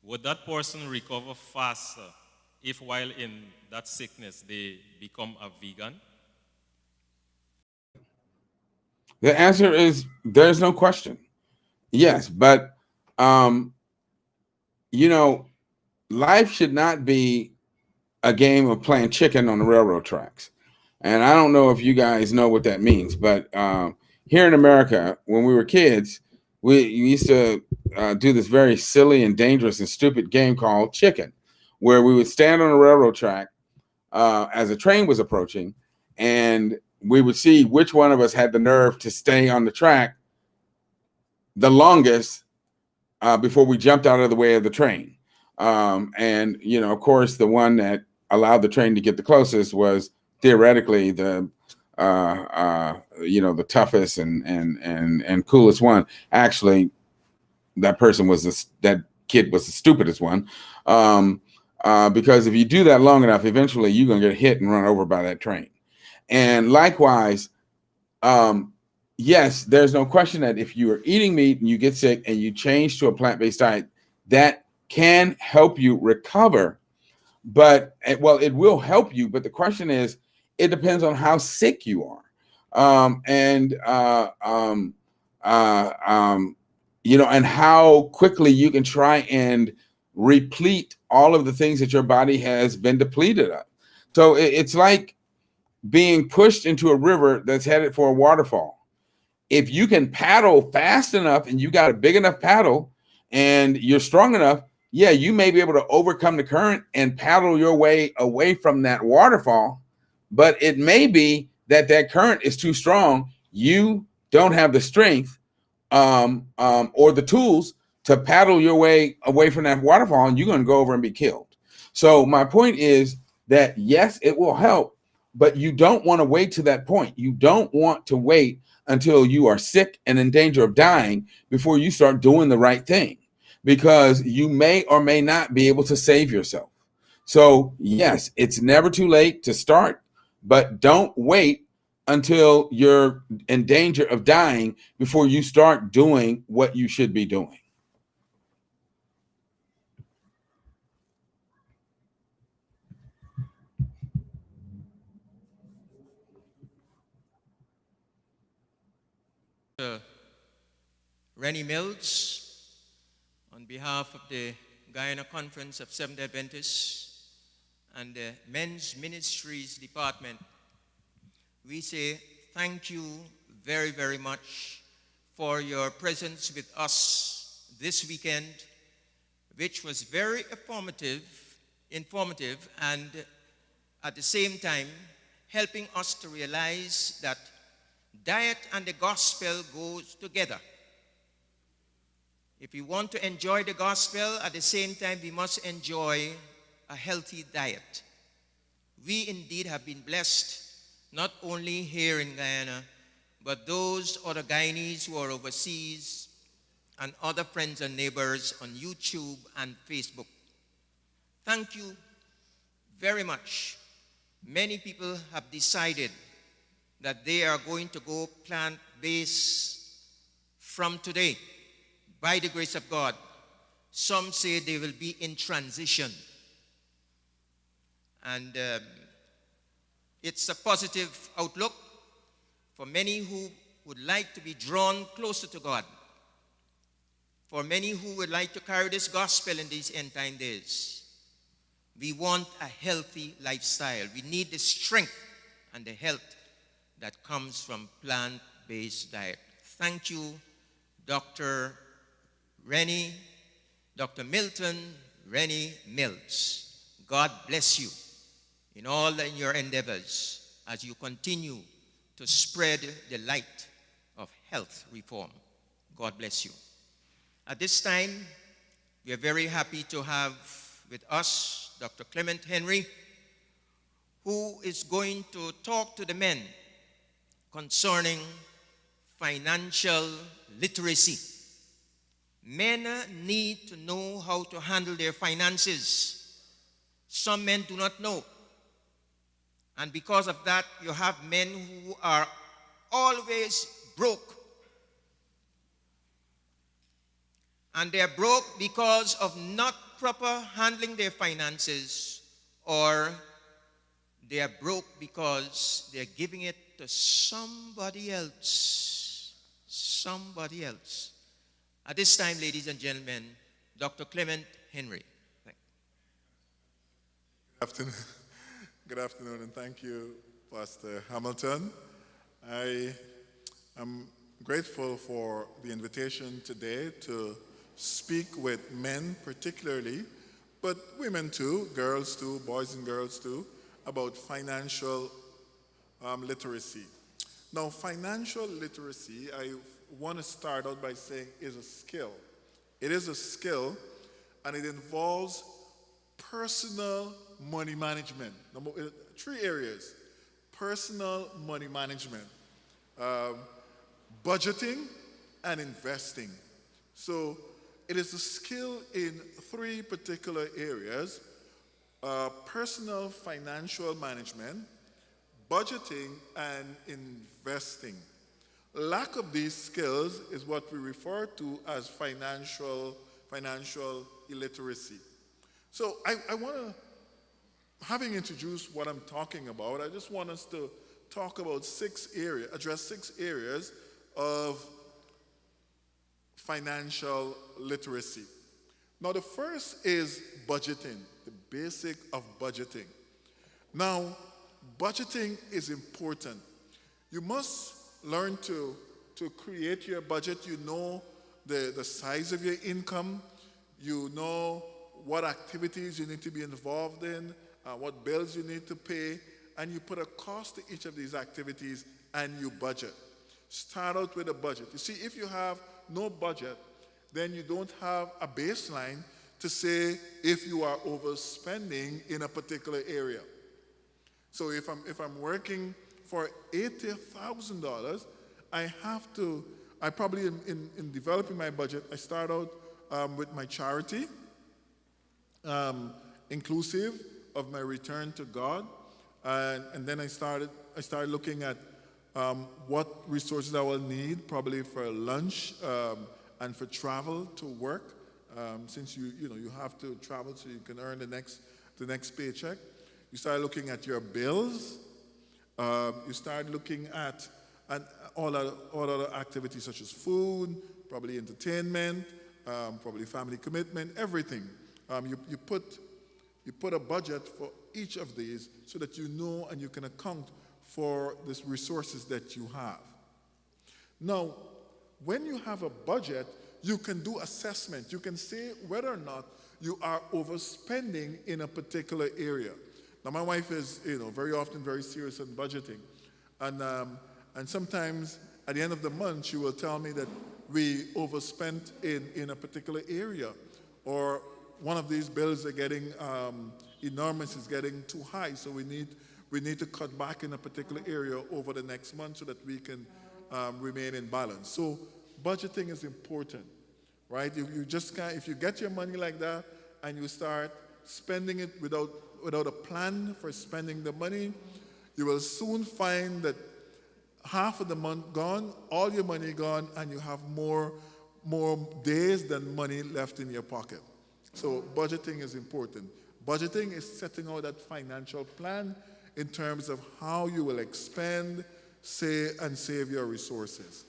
would that person recover faster if while in that sickness they become a vegan? The answer is there's no question. Yes, but life should not be a game of playing chicken on the railroad tracks. And I don't know if you guys know what that means, but here in America, when we were kids, we used to do this very silly and dangerous and stupid game called chicken, where we would stand on a railroad track as a train was approaching, and we would see which one of us had the nerve to stay on the track the longest before we jumped out of the way of the train. And, of course, the one that allowed the train to get the closest was theoretically the toughest and coolest one. Actually, that kid was the stupidest one, because if you do that long enough, eventually you're gonna get hit and run over by that train. And likewise, yes, there's no question that if you are eating meat and you get sick and you change to a plant-based diet, that can help you recover. But it will help you. But the question is, it depends on how sick you are, and how quickly you can try and replete all of the things that your body has been depleted of. So it's like being pushed into a river that's headed for a waterfall. if you can paddle fast enough and you got a big enough paddle and you're strong enough, yeah, you may be able to overcome the current and paddle your way away from that waterfall. But it may be that that current is too strong. You don't have the strength or the tools to paddle your way away from that waterfall, and you're going to go over and be killed. So my point is that yes, it will help, but you don't want to wait to that point. You don't want to wait until you are sick and in danger of dying before you start doing the right thing, because you may or may not be able to save yourself. So yes, it's never too late to start, but don't wait until you're in danger of dying before you start doing what you should be doing. Rennie Mills, on behalf of the Guyana Conference of Seventh-day Adventists and the Men's Ministries Department, we say thank you very, very much for your presence with us this weekend, which was very informative, and at the same time helping us to realize that diet and the gospel goes together. If we want to enjoy the gospel, at the same time we must enjoy a healthy diet. We indeed have been blessed, not only here in Guyana, but those other Guyanese who are overseas and other friends and neighbors on YouTube and Facebook. Thank you very much. Many people have decided that they are going to go plant-based from today, by the grace of God. Some say they will be in transition. And it's a positive outlook for many who would like to be drawn closer to God, for many who would like to carry this gospel in these end time days. We want a healthy lifestyle. We need the strength and the health that comes from plant-based diet. Thank you, Dr. Milton Rennie Mills. God bless you in all your endeavors as you continue to spread the light of health reform. God bless you. At this time, we are very happy to have with us Dr. Clement Henry, who is going to talk to the men concerning financial literacy. Men need to know how to handle their finances. Some men do not know. And because of that, you have men who are always broke. And they're broke because of not proper handling their finances, or they are broke because they're giving it to somebody else. Somebody else. At this time, ladies and gentlemen, Dr. Clement Henry. Good afternoon, and thank you, Pastor Hamilton. I am grateful for the invitation today to speak with men particularly, but women too, girls too, boys and girls too, about financial literacy. Now, financial literacy, I want to start out by saying, is a skill. It is a skill, and it involves personal money management. Three areas: personal money management, budgeting, and investing. So it is a skill in three particular areas: personal financial management, budgeting, and investing. Lack of these skills is what we refer to as financial illiteracy. So I want to, having introduced what I'm talking about, I just want us to talk about address 6 areas of financial literacy. Now, the first is budgeting, the basic of budgeting. Now, budgeting is important. You must learn to to create your budget. You know the size of your income. You know what activities you need to be involved in, what bills you need to pay, and you put a cost to each of these activities and you budget. Start out with a budget. You see, if you have no budget, then you don't have a baseline to say if you are overspending in a particular area. So if I'm working for $80,000, I probably in developing my budget, I start out with my charity, inclusive of my return to God, and then I started looking at what resources I will need, probably for lunch and for travel to work, since you have to travel so you can earn the next paycheck. You start looking at your bills. You start looking at all other activities such as food, probably entertainment, probably family commitment, everything. You put a budget for each of these so that you know and you can account for the resources that you have. Now, when you have a budget, you can do assessment. You can say whether or not you are overspending in a particular area. Now, my wife is, very often very serious on budgeting, and sometimes at the end of the month, she will tell me that we overspent in a particular area, or one of these bills are getting enormous, is getting too high, so we need to cut back in a particular area over the next month so that we can remain in balance. So budgeting is important, right? You just can't, if you get your money like that and you start spending it without a plan for spending the money, you will soon find that half of the month gone, all your money gone, and you have more days than money left in your pocket. So budgeting is important. Budgeting is setting out that financial plan in terms of how you will expend, save your resources.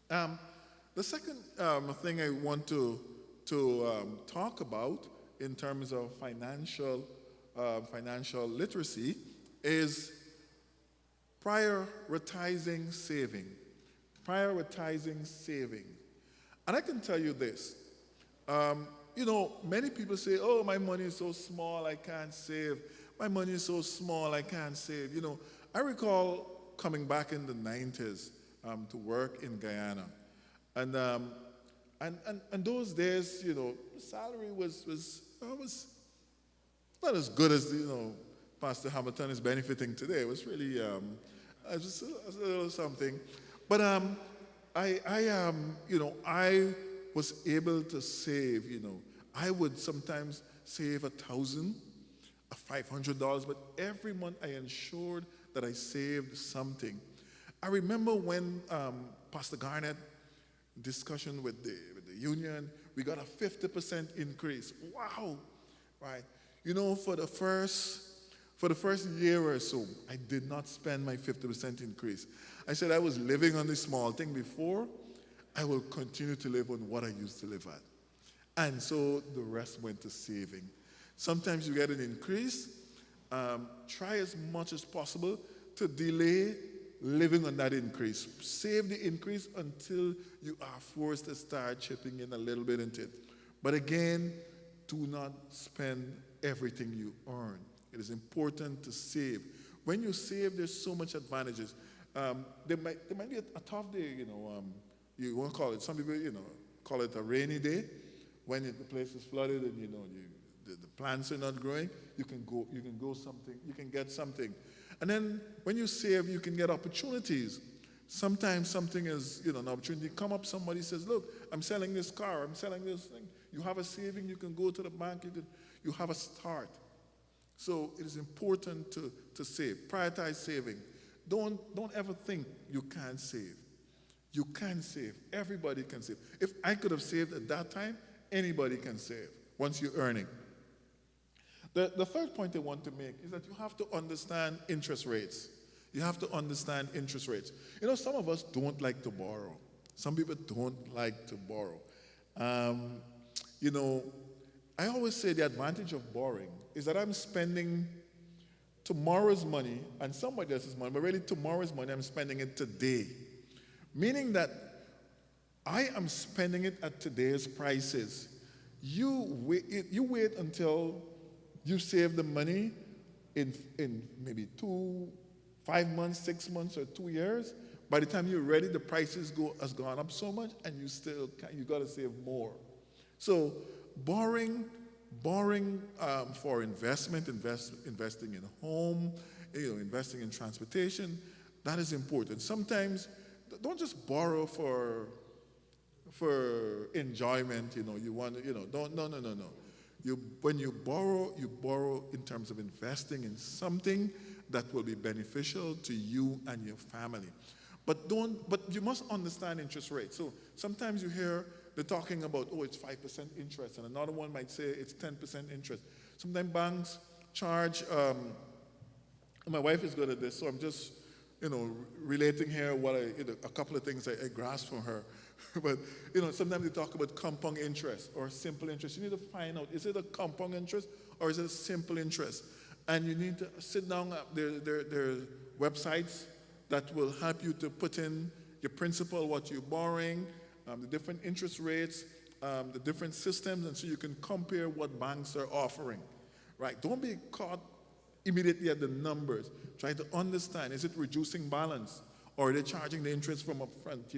The second thing I want to talk about in terms of financial literacy is prioritizing saving. Prioritizing saving. And I can tell you this. Many people say, oh, my money is so small, I can't save. My money is so small, I can't save. I recall coming back in the 90s to work in Guyana. And those days, the salary was not as good as, Pastor Hamilton is benefiting today. It was really just a little something. But I was able to save, I would sometimes save $1,000, $500, but every month I ensured that I saved something. I remember when Pastor Garnett discussion with the union, we got a 50% increase. Wow, right? For the first year or so, I did not spend my 50% increase. I said I was living on this small thing before. I will continue to live on what I used to live at. And so the rest went to saving. Sometimes you get an increase. Try as much as possible to delay living on that increase. Save the increase until you are forced to start chipping in a little bit into it. But again, do not spend everything you earn. It is important to save. When you save, there's so much advantages. There might be a tough day, you won't call it. Some people, call it a rainy day when the place is flooded and the plants are not growing. You can get something. And then when you save, you can get opportunities. Sometimes something is, an opportunity come up, somebody says, look, I'm selling this car, I'm selling this thing. You have a saving, you can go to the bank, you have a start. So it is important to save. Prioritize saving. Don't ever think you can't save. You can save. Everybody can save. If I could have saved at that time, anybody can save once you're earning. The third point I want to make is that you have to understand interest rates. You have to understand interest rates. Some of us don't like to borrow. Some people don't like to borrow. I always say the advantage of borrowing is that I'm spending tomorrow's money and somebody else's money, but really tomorrow's money, I'm spending it today. meaning that I am spending it at today's prices. You wait until you save the money in maybe 5 months, 6 months, or 2 years. By the time you're ready, the prices has gone up so much, and you got to save more. So borrowing for investing in home, investing in transportation, that is important. Sometimes don't just borrow for enjoyment. You want don't no. When you borrow in terms of investing in something that will be beneficial to you and your family. But you must understand interest rates. So sometimes you hear they're talking about, oh, it's 5% interest, and another one might say it's 10% interest. Sometimes banks charge, my wife is good at this, so I'm just, relating here a couple of things I grasped from her. But, sometimes they talk about compound interest or simple interest. You need to find out, is it a compound interest or is it a simple interest? And you need to sit down. There are websites that will help you to put in your principal, what you're borrowing, the different interest rates, the different systems, and so you can compare what banks are offering, right? Don't be caught immediately at the numbers. Try to understand, is it reducing balance, or are they charging the interest from up front,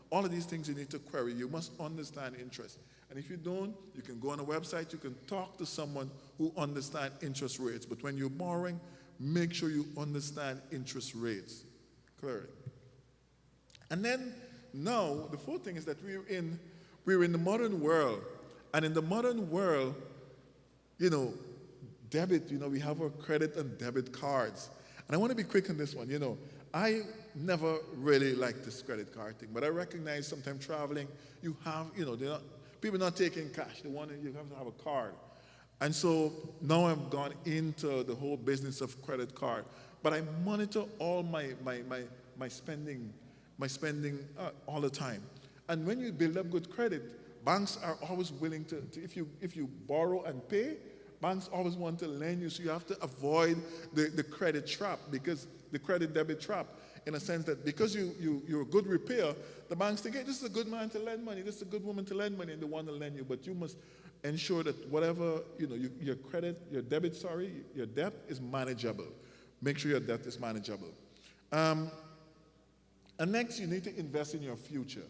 All of these things you need to query. You must understand interest. And if you don't, you can go on a website, you can talk to someone who understands interest rates. But when you're borrowing, make sure you understand interest rates clearly. And then now, the fourth thing is that we're in the modern world. And in the modern world, debit, we have our credit and debit cards. And I want to be quick on this one. I never really liked this credit card thing, but I recognize sometimes traveling, you have, people not taking cash. You have to have a card. And so now I've gone into the whole business of credit card. But I monitor all my spending all the time. And when you build up good credit, banks are always willing to if you borrow and pay, banks always want to lend you. So you have to avoid the credit trap, because the credit debit trap, in a sense that because you're a good repair, the banks think, hey, this is a good man to lend money, this is a good woman to lend money, and they want to lend you. But you must ensure that whatever, your debt is manageable. Make sure your debt is manageable. And next, you need to invest in your future.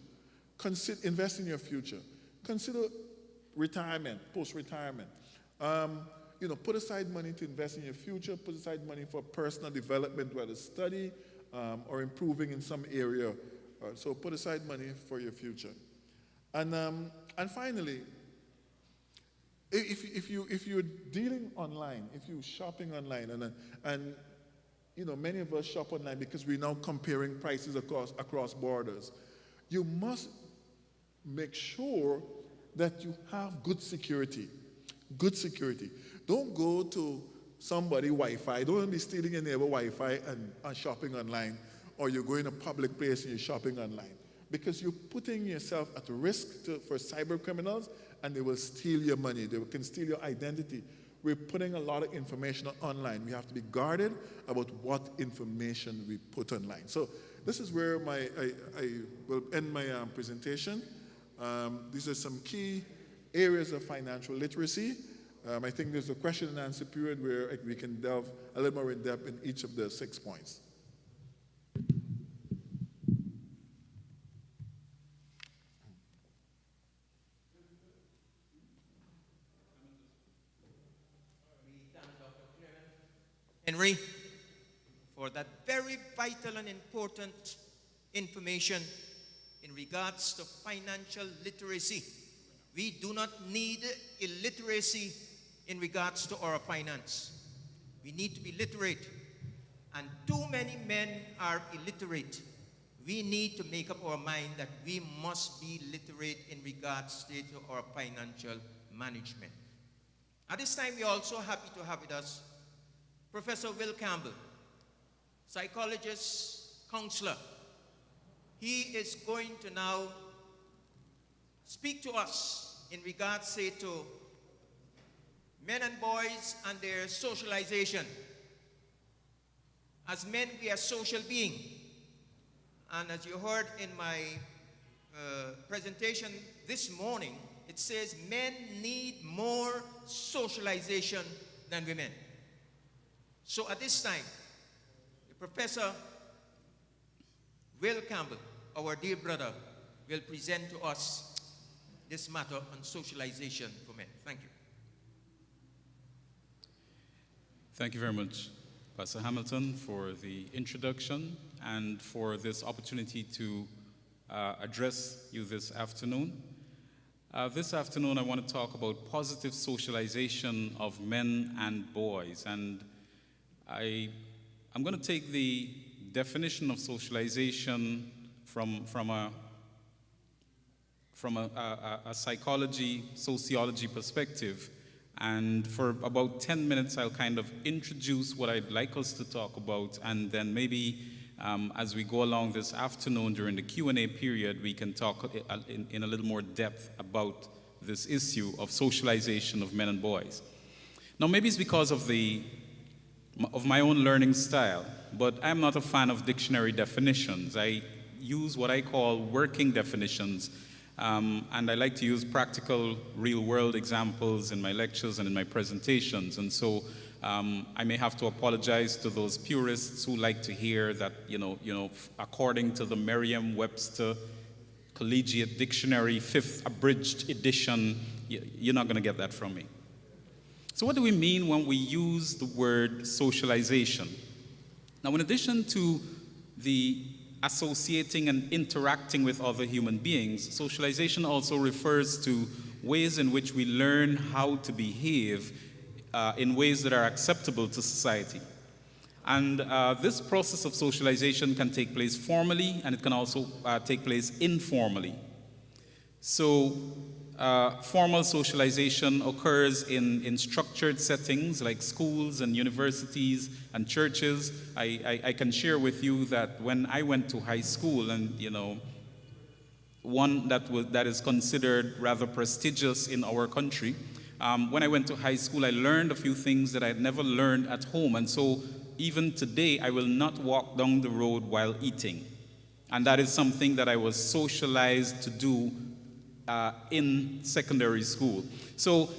Invest in your future. Consider retirement, post-retirement. Put aside money to invest in your future. Put aside money for personal development, whether study or improving in some area. So put aside money for your future. And finally, if you're dealing online, if you're shopping online, and many of us shop online because we're now comparing prices across borders, you must make sure that you have good security. Good security. Don't go to somebody Wi-Fi. Don't be stealing your neighbor Wi-Fi and shopping online, or you're going to a public place and you're shopping online, because you're putting yourself at risk for cyber criminals, and they will steal your money. They can steal your identity. We're putting a lot of information online. We have to be guarded about what information we put online. So this is where I will end my presentation. These are some key areas of financial literacy. I think there's a question and answer period where we can delve a little more in depth in each of the 6 points. Henry, for that very vital and important information in regards to financial literacy. We do not need illiteracy in regards to our finance. We need to be literate, and too many men are illiterate. We need to make up our mind that we must be literate in regards to our financial management. At this time, we're also happy to have with us Professor Will Campbell, psychologist, counselor. He is going to now speak to us in regards, say, to men and boys and their socialization. As men, we are social beings. And as you heard in my presentation this morning, it says men need more socialization than women. So at this time, Professor Will Campbell, our dear brother, will present to us this matter on socialization for men. Thank you. Thank you very much, Pastor Hamilton, for the introduction and for this opportunity to address you this afternoon. This afternoon, I want to talk about positive socialization of men and boys. And I'm going to take the definition of socialization from a psychology, sociology perspective. And for about 10 minutes, I'll kind of introduce what I'd like us to talk about. And then maybe as we go along this afternoon during the Q&A period, we can talk in a little more depth about this issue of socialization of men and boys. Now, maybe it's because of my own learning style, but I'm not a fan of dictionary definitions. I use what I call working definitions. And I like to use practical, real-world examples in my lectures and in my presentations. And so I may have to apologize to those purists who like to hear that, according to the Merriam-Webster Collegiate Dictionary, 5th Abridged Edition, you're not going to get that from me. So what do we mean when we use the word socialization? Now, in addition to the associating and interacting with other human beings, socialization also refers to ways in which we learn how to behave in ways that are acceptable to society. And this process of socialization can take place formally, and it can also take place informally. So formal socialization occurs in structured settings like schools and universities and churches. I can share with you that when I went to high school, and one that is considered rather prestigious in our country, when I went to high school, I learned a few things that I had never learned at home. And so even today, I will not walk down the road while eating. And that is something that I was socialized to do in secondary school. So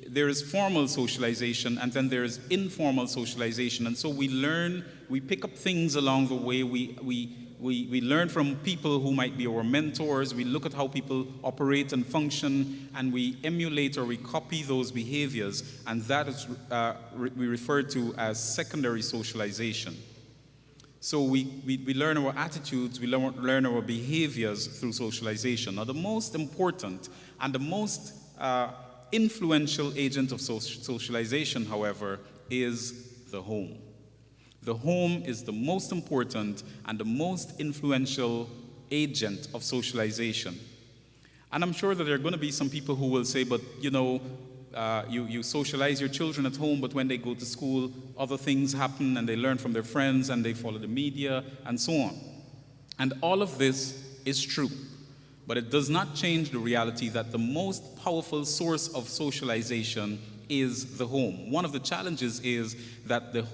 there is formal socialization, and then there is informal socialization. And so we pick up things along the way. We learn from people who might be our mentors. We look at how people operate and function, and we emulate or we copy those behaviors. And that is we refer to as secondary socialization. So we learn our attitudes, we learn our behaviors through socialization. Now, the most important and the most influential agent of socialization, however, is the home. The home is the most important and the most influential agent of socialization. And I'm sure that there are going to be some people who will say, but you socialize your children at home, but when they go to school, other things happen and they learn from their friends and they follow the media and so on. And all of this is true, but it does not change the reality that the most powerful source of socialization is the home. One of the challenges is that the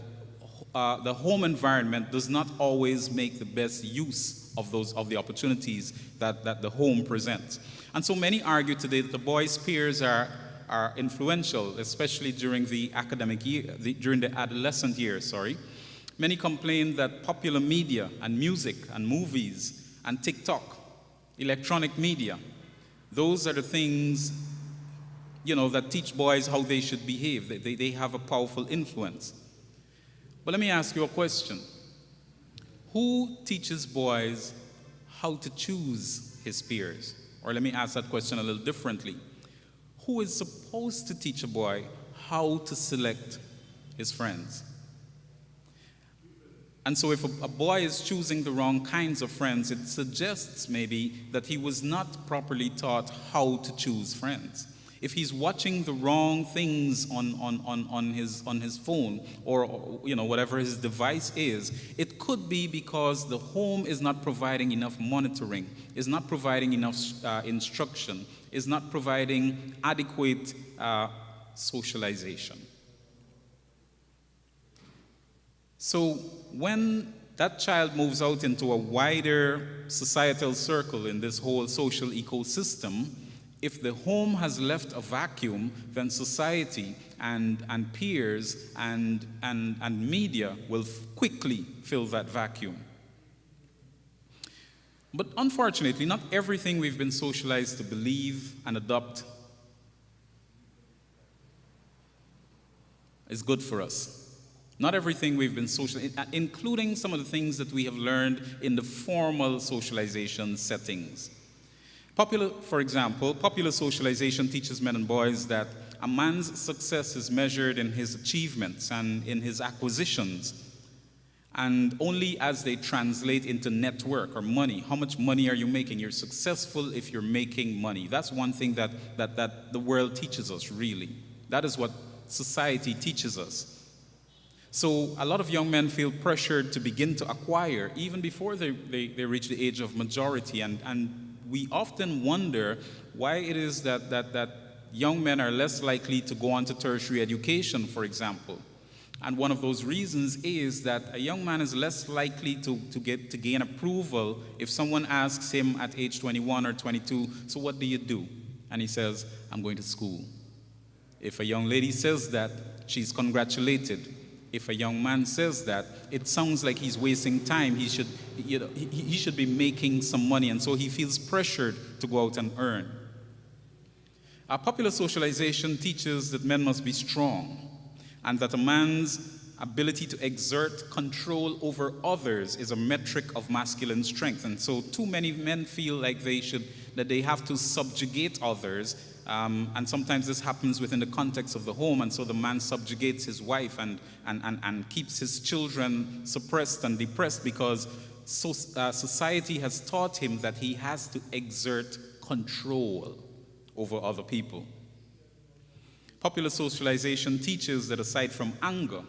home environment does not always make the best use of the opportunities that the home presents. And so many argue today that the boys' peers are influential, especially during the academic year, during the adolescent years, Many complain that popular media and music and movies and TikTok, electronic media, those are the things, that teach boys how they should behave. They have a powerful influence. But let me ask you a question. Who teaches boys how to choose his peers? Or let me ask that question a little differently. Who is supposed to teach a boy how to select his friends? And so if a boy is choosing the wrong kinds of friends, it suggests maybe that he was not properly taught how to choose friends. If he's watching the wrong things on his phone or whatever his device is, it could be because the home is not providing enough monitoring, is not providing enough instruction, is not providing adequate socialization. So when that child moves out into a wider societal circle in this whole social ecosystem. If the home has left a vacuum, then society and peers and media will quickly fill that vacuum. But unfortunately, not everything we've been socialized to believe and adopt is good for us. Not everything we've been socialized, including some of the things that we have learned in the formal socialization settings. For example, popular socialization teaches men and boys that a man's success is measured in his achievements and in his acquisitions, and only as they translate into net worth or money. How much money are you making? You're successful if you're making money. That's one thing that the world teaches us, really. That is what society teaches us. So a lot of young men feel pressured to begin to acquire even before they reach the age of majority. And we often wonder why it is that young men are less likely to go on to tertiary education, for example. And one of those reasons is that a young man is less likely to gain approval if someone asks him at age 21 or 22, so what do you do? And he says, I'm going to school. If a young lady says that, she's congratulated. If a young man says that, it sounds like he's wasting time. He should be making some money, and so he feels pressured to go out and earn. Our popular socialization teaches that men must be strong, and that a man's ability to exert control over others is a metric of masculine strength. And so too many men feel like that they have to subjugate others, and sometimes this happens within the context of the home, and so the man subjugates his wife and keeps his children suppressed and depressed because society has taught him that he has to exert control over other people. Popular socialization teaches that aside from anger,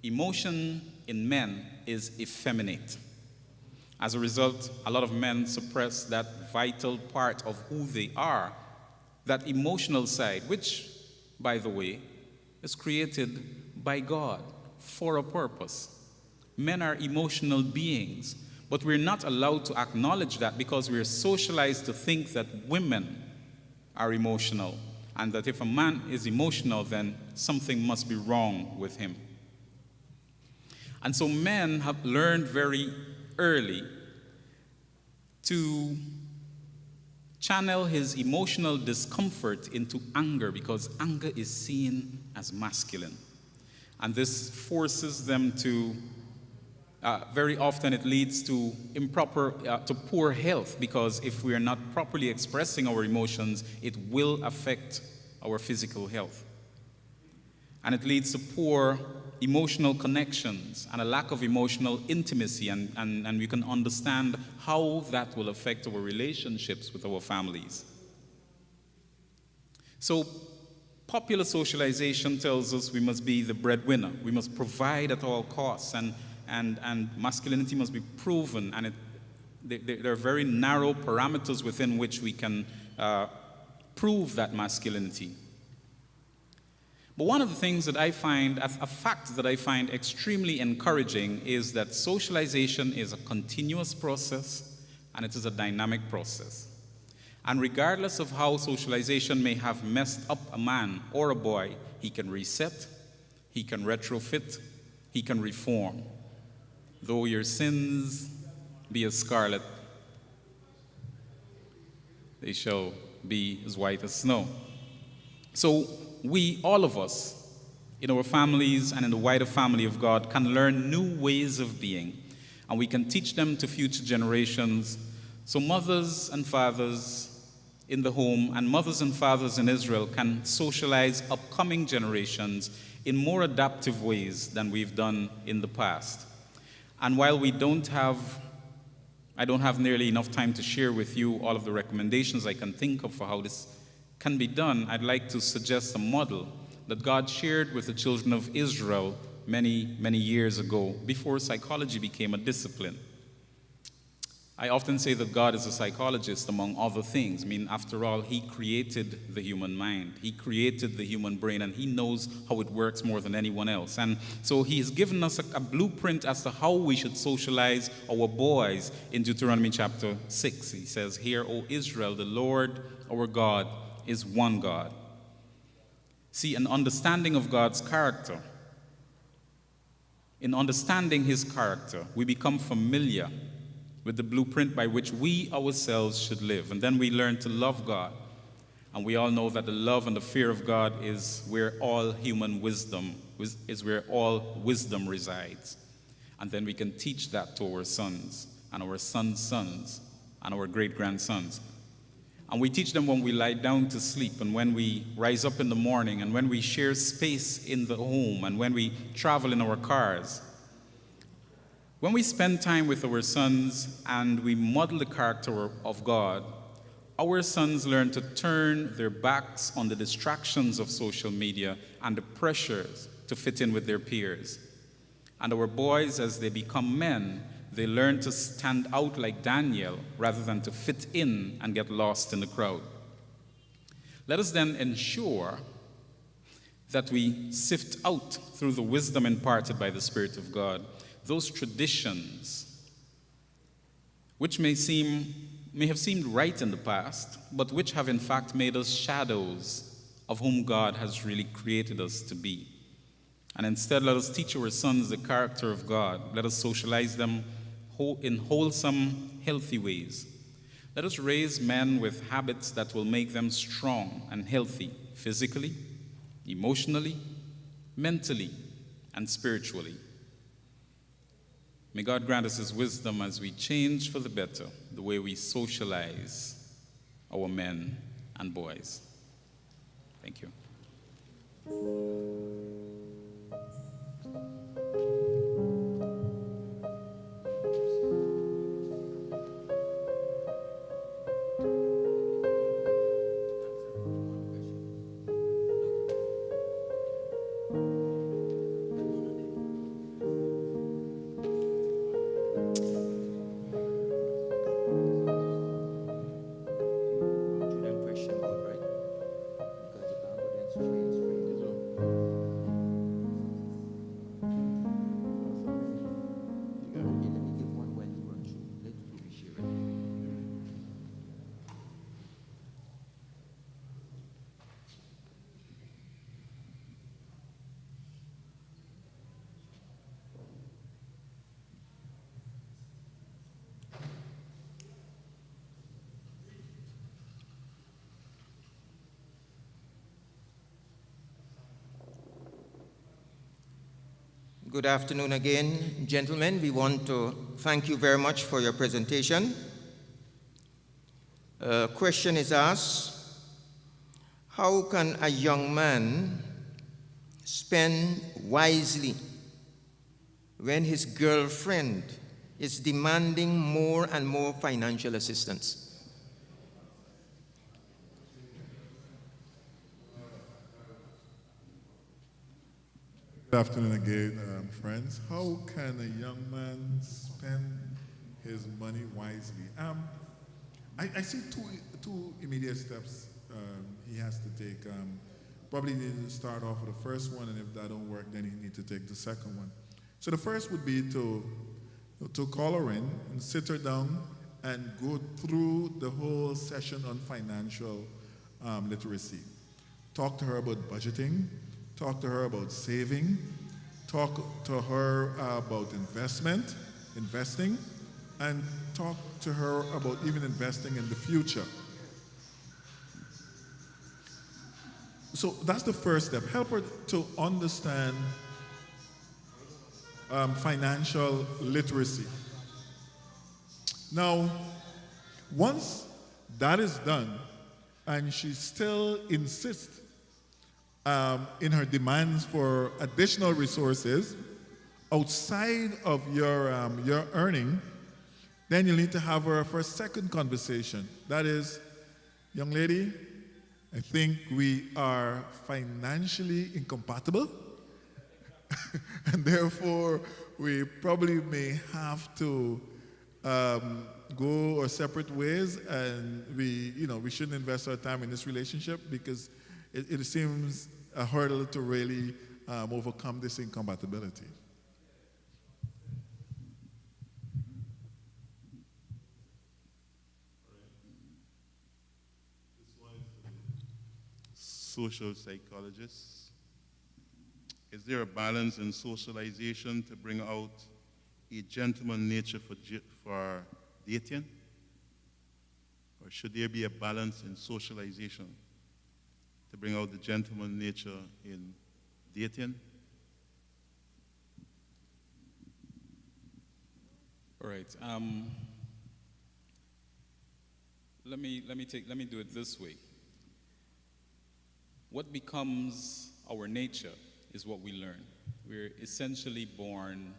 emotion in men is effeminate. As a result, a lot of men suppress that vital part of who they are, that emotional side, which, by the way, is created by God for a purpose. Men are emotional beings, but we're not allowed to acknowledge that because we're socialized to think that women are emotional, and that if a man is emotional, then something must be wrong with him. And so men have learned very early to channel his emotional discomfort into anger because anger is seen as masculine. And this forces them to, very often it leads to to poor health, because if we are not properly expressing our emotions, it will affect our physical health. And it leads to poor emotional connections and a lack of emotional intimacy, and we can understand how that will affect our relationships with our families. So popular socialization tells us we must be the breadwinner. We must provide at all costs, and masculinity must be proven, and there are very narrow parameters within which we can prove that masculinity. But one of the things that I find, a fact that I find extremely encouraging, is that socialization is a continuous process and it is a dynamic process. And regardless of how socialization may have messed up a man or a boy, he can reset, he can retrofit, he can reform. Though your sins be as scarlet, they shall be as white as snow. So we, all of us, in our families and in the wider family of God, can learn new ways of being, and we can teach them to future generations. So mothers and fathers in the home and mothers and fathers in Israel can socialize upcoming generations in more adaptive ways than we've done in the past. And while I don't have nearly enough time to share with you all of the recommendations I can think of for how this can be done, I'd like to suggest a model that God shared with the children of Israel many, many years ago, before psychology became a discipline. I often say that God is a psychologist, among other things. I mean, after all, He created the human mind. He created the human brain, and He knows how it works more than anyone else. And so He has given us a blueprint as to how we should socialize our boys in Deuteronomy chapter 6. He says, "Hear, O Israel, the Lord our God is one God." See, an understanding of God's character. In understanding His character, we become familiar with the blueprint by which we ourselves should live. And then we learn to love God. And we all know that the love and the fear of God is where all human wisdom, is where all wisdom resides. And then we can teach that to our sons and our sons' sons and our great-grandsons. And we teach them when we lie down to sleep and when we rise up in the morning and when we share space in the home and when we travel in our cars. When we spend time with our sons and we model the character of God, our sons learn to turn their backs on the distractions of social media and the pressures to fit in with their peers. And our boys, as they become men, they learn to stand out like Daniel rather than to fit in and get lost in the crowd. Let us then ensure that we sift out through the wisdom imparted by the Spirit of God those traditions which may have seemed right in the past, but which have in fact made us shadows of whom God has really created us to be. And instead, let us teach our sons the character of God. Let us socialize them in wholesome, healthy ways. Let us raise men with habits that will make them strong and healthy physically, emotionally, mentally, and spiritually. May God grant us His wisdom as we change for the better the way we socialize our men and boys. Thank you. Good afternoon again, gentlemen. We want to thank you very much for your presentation. A question is asked, how can a young man spend wisely when his girlfriend is demanding more and more financial assistance? Good afternoon again, friends. How can a young man spend his money wisely? I see two immediate steps he has to take. Probably need to start off with the first one, and if that don't work, then he needs to take the second one. So the first would be to call her in and sit her down and go through the whole session on financial literacy. Talk to her about budgeting. Talk to her about saving, talk to her about investing, and talk to her about even investing in the future. So that's the first step. Help her to understand financial literacy. Now, once that is done, and she still insists in her demands for additional resources outside of your earning, then you need to have her for a second conversation. That is, young lady, I think we are financially incompatible, and therefore we probably may have to go our separate ways, and we shouldn't invest our time in this relationship because it seems a hurdle to really overcome this incompatibility. Social psychologists. Is there a balance in socialization to bring out a gentleman nature for dating? Or should there be a balance in socialization to bring out the gentleman nature in dating? All right. Let me do it this way. What becomes our nature is what we learn. We're essentially born,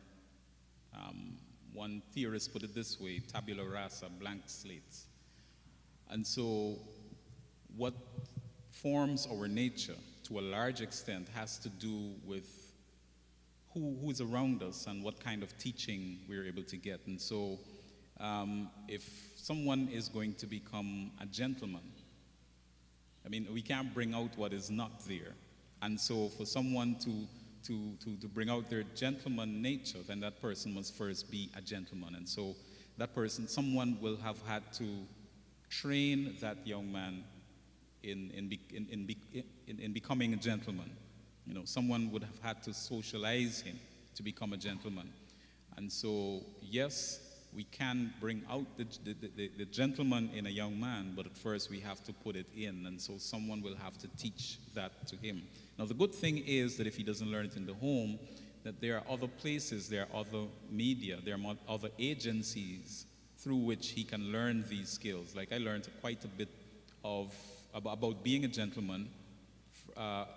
one theorist put it this way, tabula rasa, blank slates. And so what forms our nature to a large extent has to do with who is around us and what kind of teaching we're able to get. And so if someone is going to become a gentleman, I mean, we can't bring out what is not there. And so for someone to bring out their gentleman nature, then that person must first be a gentleman. And so that person, someone will have had to train that young man in becoming a gentleman. You know, someone would have had to socialize him to become a gentleman. And so, yes, we can bring out the gentleman in a young man, but at first we have to put it in, and so someone will have to teach that to him. Now, the good thing is that if he doesn't learn it in the home, that there are other places, there are other media, there are other agencies through which he can learn these skills. Like I learned quite a bit about being a gentleman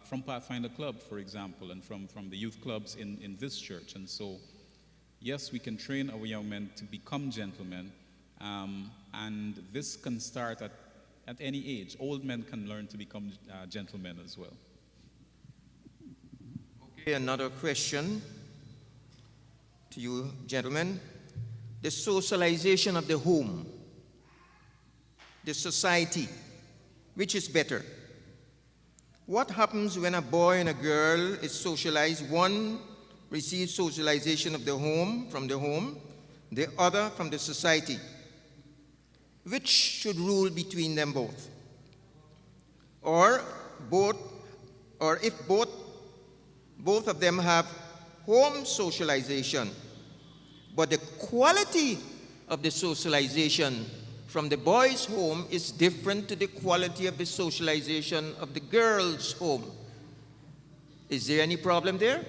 from Pathfinder Club, for example, and from the youth clubs in this church. And so, yes, we can train our young men to become gentlemen, and this can start at any age. Old men can learn to become gentlemen as well. Okay, another question to you, gentlemen. The socialization of the home, the society, which is better? What happens when a boy and a girl is socialized? One receives socialization of the home, from the home, the other from the society. Which should rule between them both? Or if both of them have home socialization, but the quality of the socialization from the boys' home is different to the quality of the socialization of the girls' home. Is there any problem there?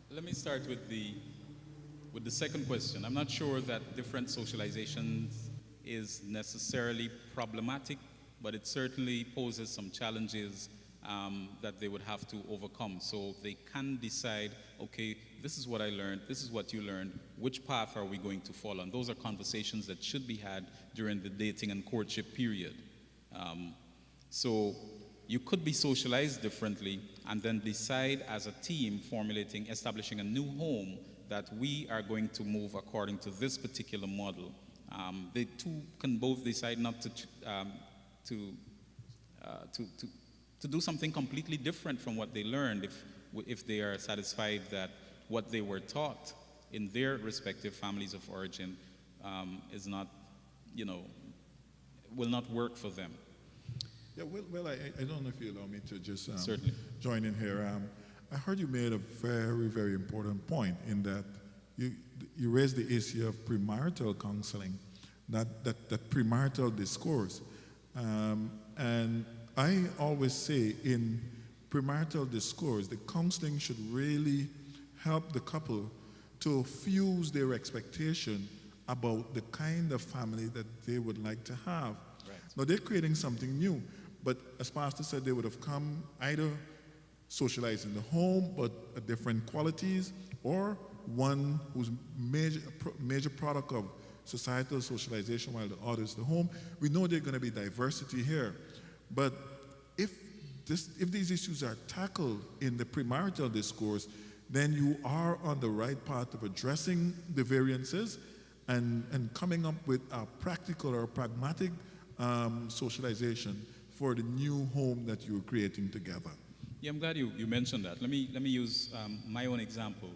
Let me start with the second question. I'm not sure that different socialization is necessarily problematic, but it certainly poses some challenges that they would have to overcome. So they can decide, okay, this is what I learned, this is what you learned, which path are we going to follow? And those are conversations that should be had during the dating and courtship period. So you could be socialized differently and then decide as a team, establishing a new home, that we are going to move according to this particular model. The two can both decide not to do something completely different from what they learned if they are satisfied that what they were taught in their respective families of origin is not, will not work for them. Yeah, well, I don't know if you allow me to just Certainly. join in here. I heard you made a very, very important point in that you raised the issue of premarital counseling, that premarital discourse. And I always say in premarital discourse, the counseling should really help the couple to fuse their expectation about the kind of family that they would like to have. Right. Now, they're creating something new, but as Pastor said, they would have come either socialized in the home, but at different qualities, or one who's major product of societal socialization while the other is the home. We know there's going to be diversity here, but if these issues are tackled in the premarital discourse, then you are on the right path of addressing the variances and coming up with a practical or pragmatic socialization for the new home that you're creating together. Yeah, I'm glad you mentioned that. Let me use my own example.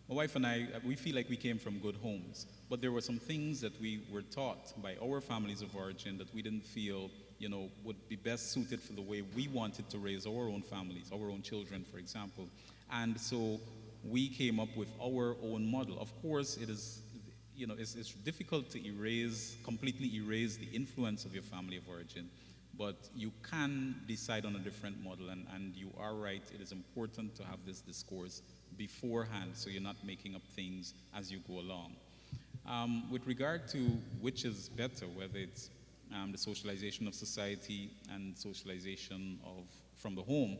My wife and I, we feel like we came from good homes, but there were some things that we were taught by our families of origin that we didn't feel, would be best suited for the way we wanted to raise our own families, our own children, for example. And so we came up with our own model. Of course, it is, it's difficult to completely erase the influence of your family of origin, but you can decide on a different model, and you are right, it is important to have this discourse beforehand so you're not making up things as you go along. With regard to which is better, whether it's the socialization of society and socialization from the home,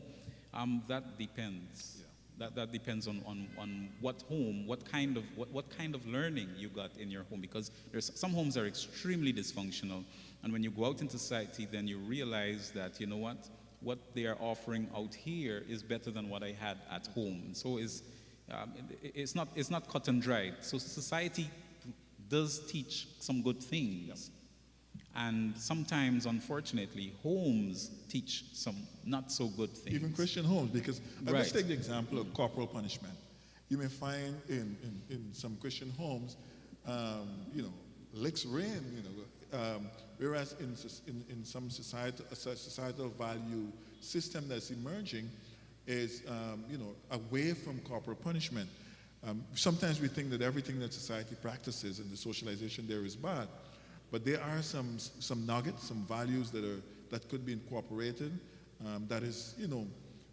that depends. Yeah. That depends on what home, what kind of learning you got in your home, because there's some homes are extremely dysfunctional, and when you go out into society, then you realize that what they are offering out here is better than what I had at home. And so it's not cut and dried. So society does teach some good things. And sometimes, unfortunately, homes teach some not so good things. Even Christian homes, because let's take the example of corporal punishment. You may find in some Christian homes, licks rain, whereas in some societal value system that's emerging is, away from corporal punishment. Sometimes we think that everything that society practices and the socialization there is bad, but there are some nuggets, some values that could be incorporated that is,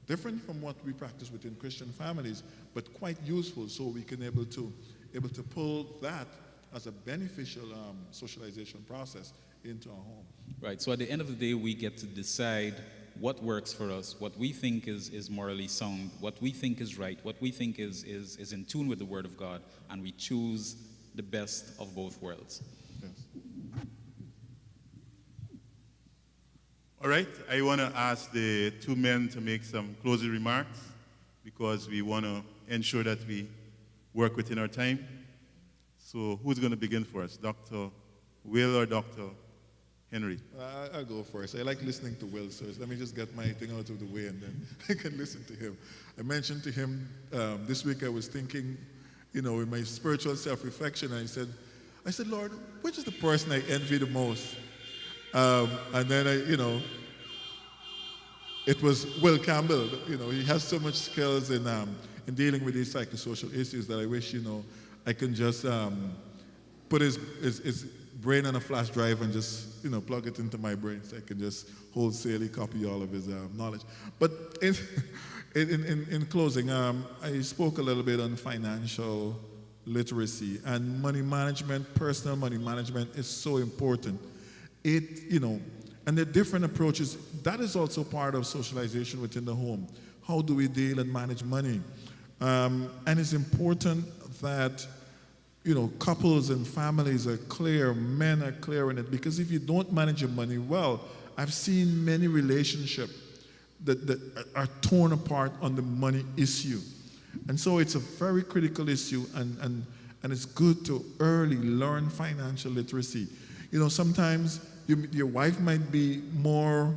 different from what we practice within Christian families, but quite useful, so we can able to pull that as a beneficial socialization process into our home. Right. So at the end of the day, we get to decide what works for us, what we think is morally sound, what we think is right, what we think is in tune with the Word of God, and we choose the best of both worlds. Yes. All right, I want to ask the two men to make some closing remarks because we want to ensure that we work within our time. So who's going to begin first, Dr. Will or Dr. Henry? I'll go first. I like listening to Will, so let me just get my thing out of the way and then I can listen to him. I mentioned to him this week I was thinking, in my spiritual self-reflection, I said, Lord, which is the person I envy the most? And then it was Will Campbell. He has so much skills in dealing with these psychosocial issues that I wish, I can just put his brain on a flash drive and just, plug it into my brain so I can just wholesalely copy all of his knowledge. But in closing, I spoke a little bit on financial literacy, and money management, personal money management is so important. And the different approaches, that is also part of socialization within the home. How do we deal and manage money? And it's important that couples and families are clear, men are clear in it, because if you don't manage your money well, I've seen many relationships that are torn apart on the money issue. And so it's a very critical issue, and it's good to early learn financial literacy. Sometimes your wife might be more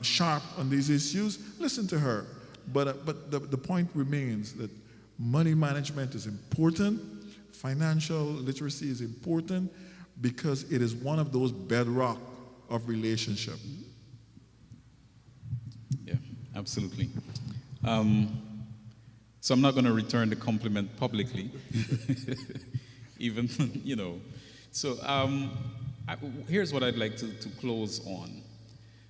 sharp on these issues. Listen to her. But the point remains that money management is important. Financial literacy is important because it is one of those bedrock of relationship. Yeah, absolutely. So I'm not going to return the compliment publicly, even, So here's what I'd like to close on.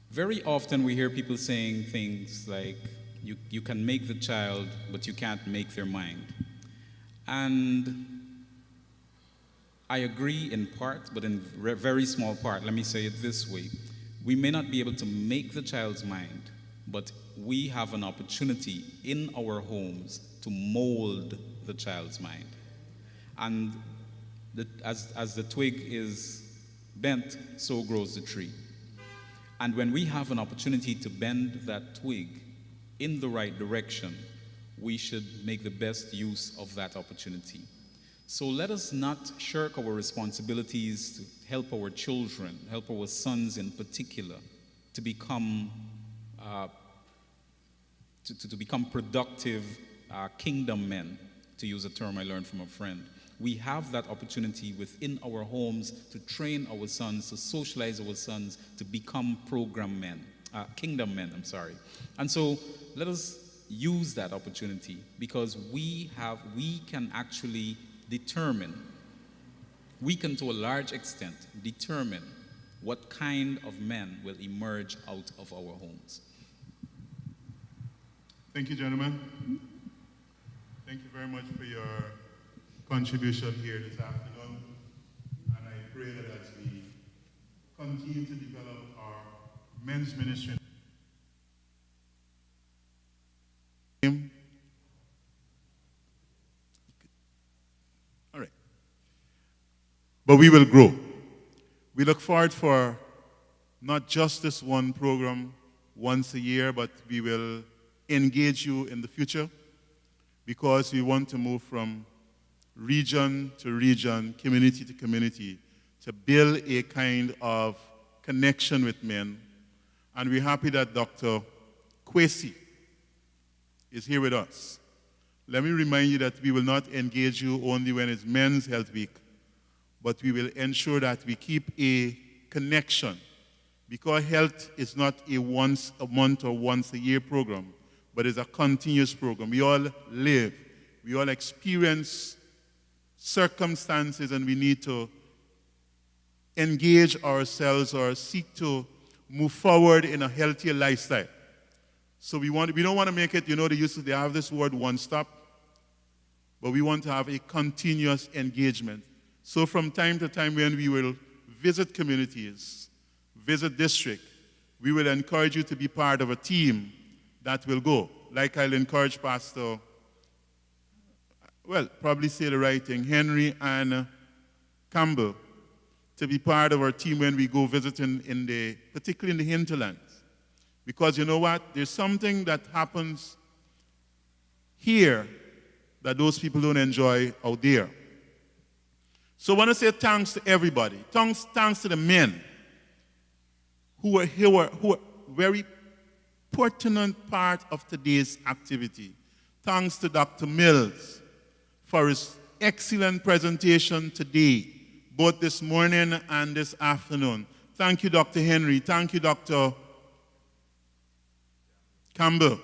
Very often we hear people saying things like, you can make the child, but you can't make their mind. And I agree in part, but in very small part. Let me say it this way. We may not be able to make the child's mind, but we have an opportunity in our homes to mold the child's mind. And as the twig is bent, so grows the tree. And when we have an opportunity to bend that twig in the right direction, we should make the best use of that opportunity. So let us not shirk our responsibilities to help our children, help our sons in particular, to become to become productive kingdom men, to use a term I learned from a friend. We have that opportunity within our homes to train our sons, to socialize our sons, to become program men, kingdom men, I'm sorry. And so let us use that opportunity, because we can actually determine, we can to a large extent determine what kind of men will emerge out of our homes. Thank you, gentlemen. Thank you very much for your contribution here this afternoon. And I pray that as we continue to develop our men's ministry, all right. But we will grow. We look forward for not just this one program once a year, but we will engage you in the future, because we want to move from region to region, community to community, to build a kind of connection with men. And we're happy that Dr. Kwesi is here with us. Let me remind you that we will not engage you only when it's Men's Health Week, but we will ensure that we keep a connection, because health is not a once a month or once a year program, but it's a continuous program. We all live, we all experience circumstances, and we need to engage ourselves or seek to move forward in a healthier lifestyle. So we don't want to make it, they have this word one stop, but we want to have a continuous engagement. So from time to time, when we will visit communities, visit district, we will encourage you to be part of a team that will go. Like I'll encourage Pastor, probably say the right thing, Henry and Campbell, to be part of our team when we go visiting particularly in the hinterlands. Because you know what? There's something that happens here that those people don't enjoy out there. So I want to say thanks to everybody. Thanks to the men who are here, who are very pertinent part of today's activity. Thanks to Dr. Mills for his excellent presentation today, both this morning and this afternoon. Thank you, Dr. Henry. Thank you, Dr. Campbell.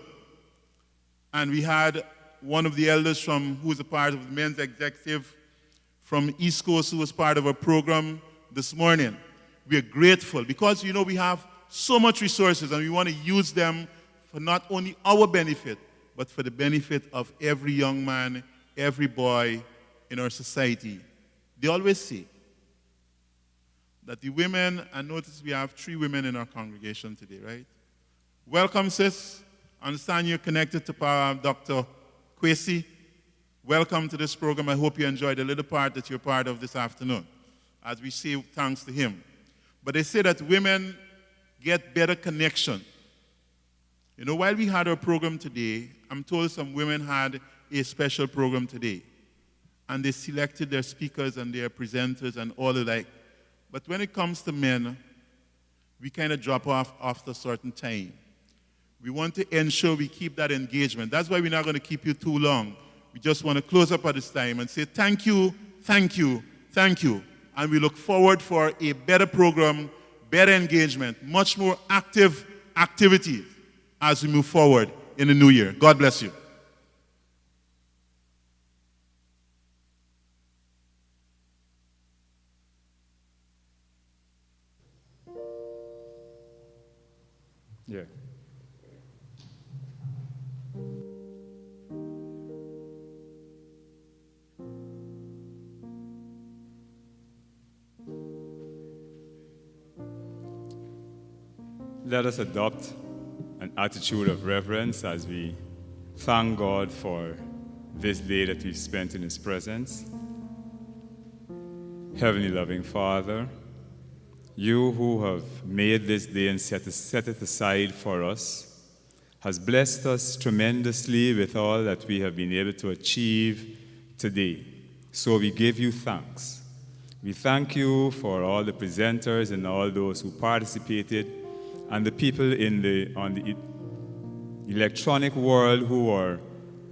And we had one of the elders who is a part of the men's executive from East Coast, who was part of our program this morning. We are grateful because, we have so much resources, and we want to use them for not only our benefit, but for the benefit of every young man, every boy in our society. They always say that the women, and notice we have 3 women in our congregation today, right? Welcome, sis. I understand you're connected to Dr. Kwesi. Welcome to this program. I hope you enjoyed the little part that you're part of this afternoon, as we say thanks to him. But they say that women get better connection. While we had our program today, I'm told some women had a special program today, and they selected their speakers and their presenters and all the like. But when it comes to men, we kind of drop off after a certain time. We want to ensure we keep that engagement. That's why we're not going to keep you too long. We just want to close up at this time and say thank you, thank you, thank you. And we look forward for a better program, better engagement, much more active activities as we move forward in the new year. God bless you. Yeah. Let us adopt an attitude of reverence as we thank God for this day that we've spent in His presence. Heavenly loving Father, You who have made this day and set it aside for us, has blessed us tremendously with all that we have been able to achieve today. So we give you thanks. We thank you for all the presenters and all those who participated, and the people on the electronic world who are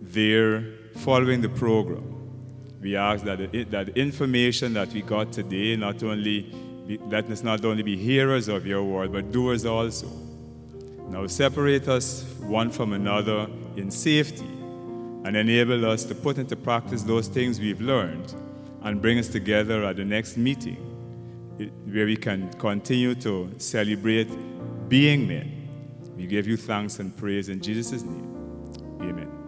there following the program. We ask that the information that we got today let us not only be hearers of your word, but doers also. Now separate us one from another in safety and enable us to put into practice those things we've learned and bring us together at the next meeting where we can continue to celebrate being men. We give you thanks and praise in Jesus' name. Amen.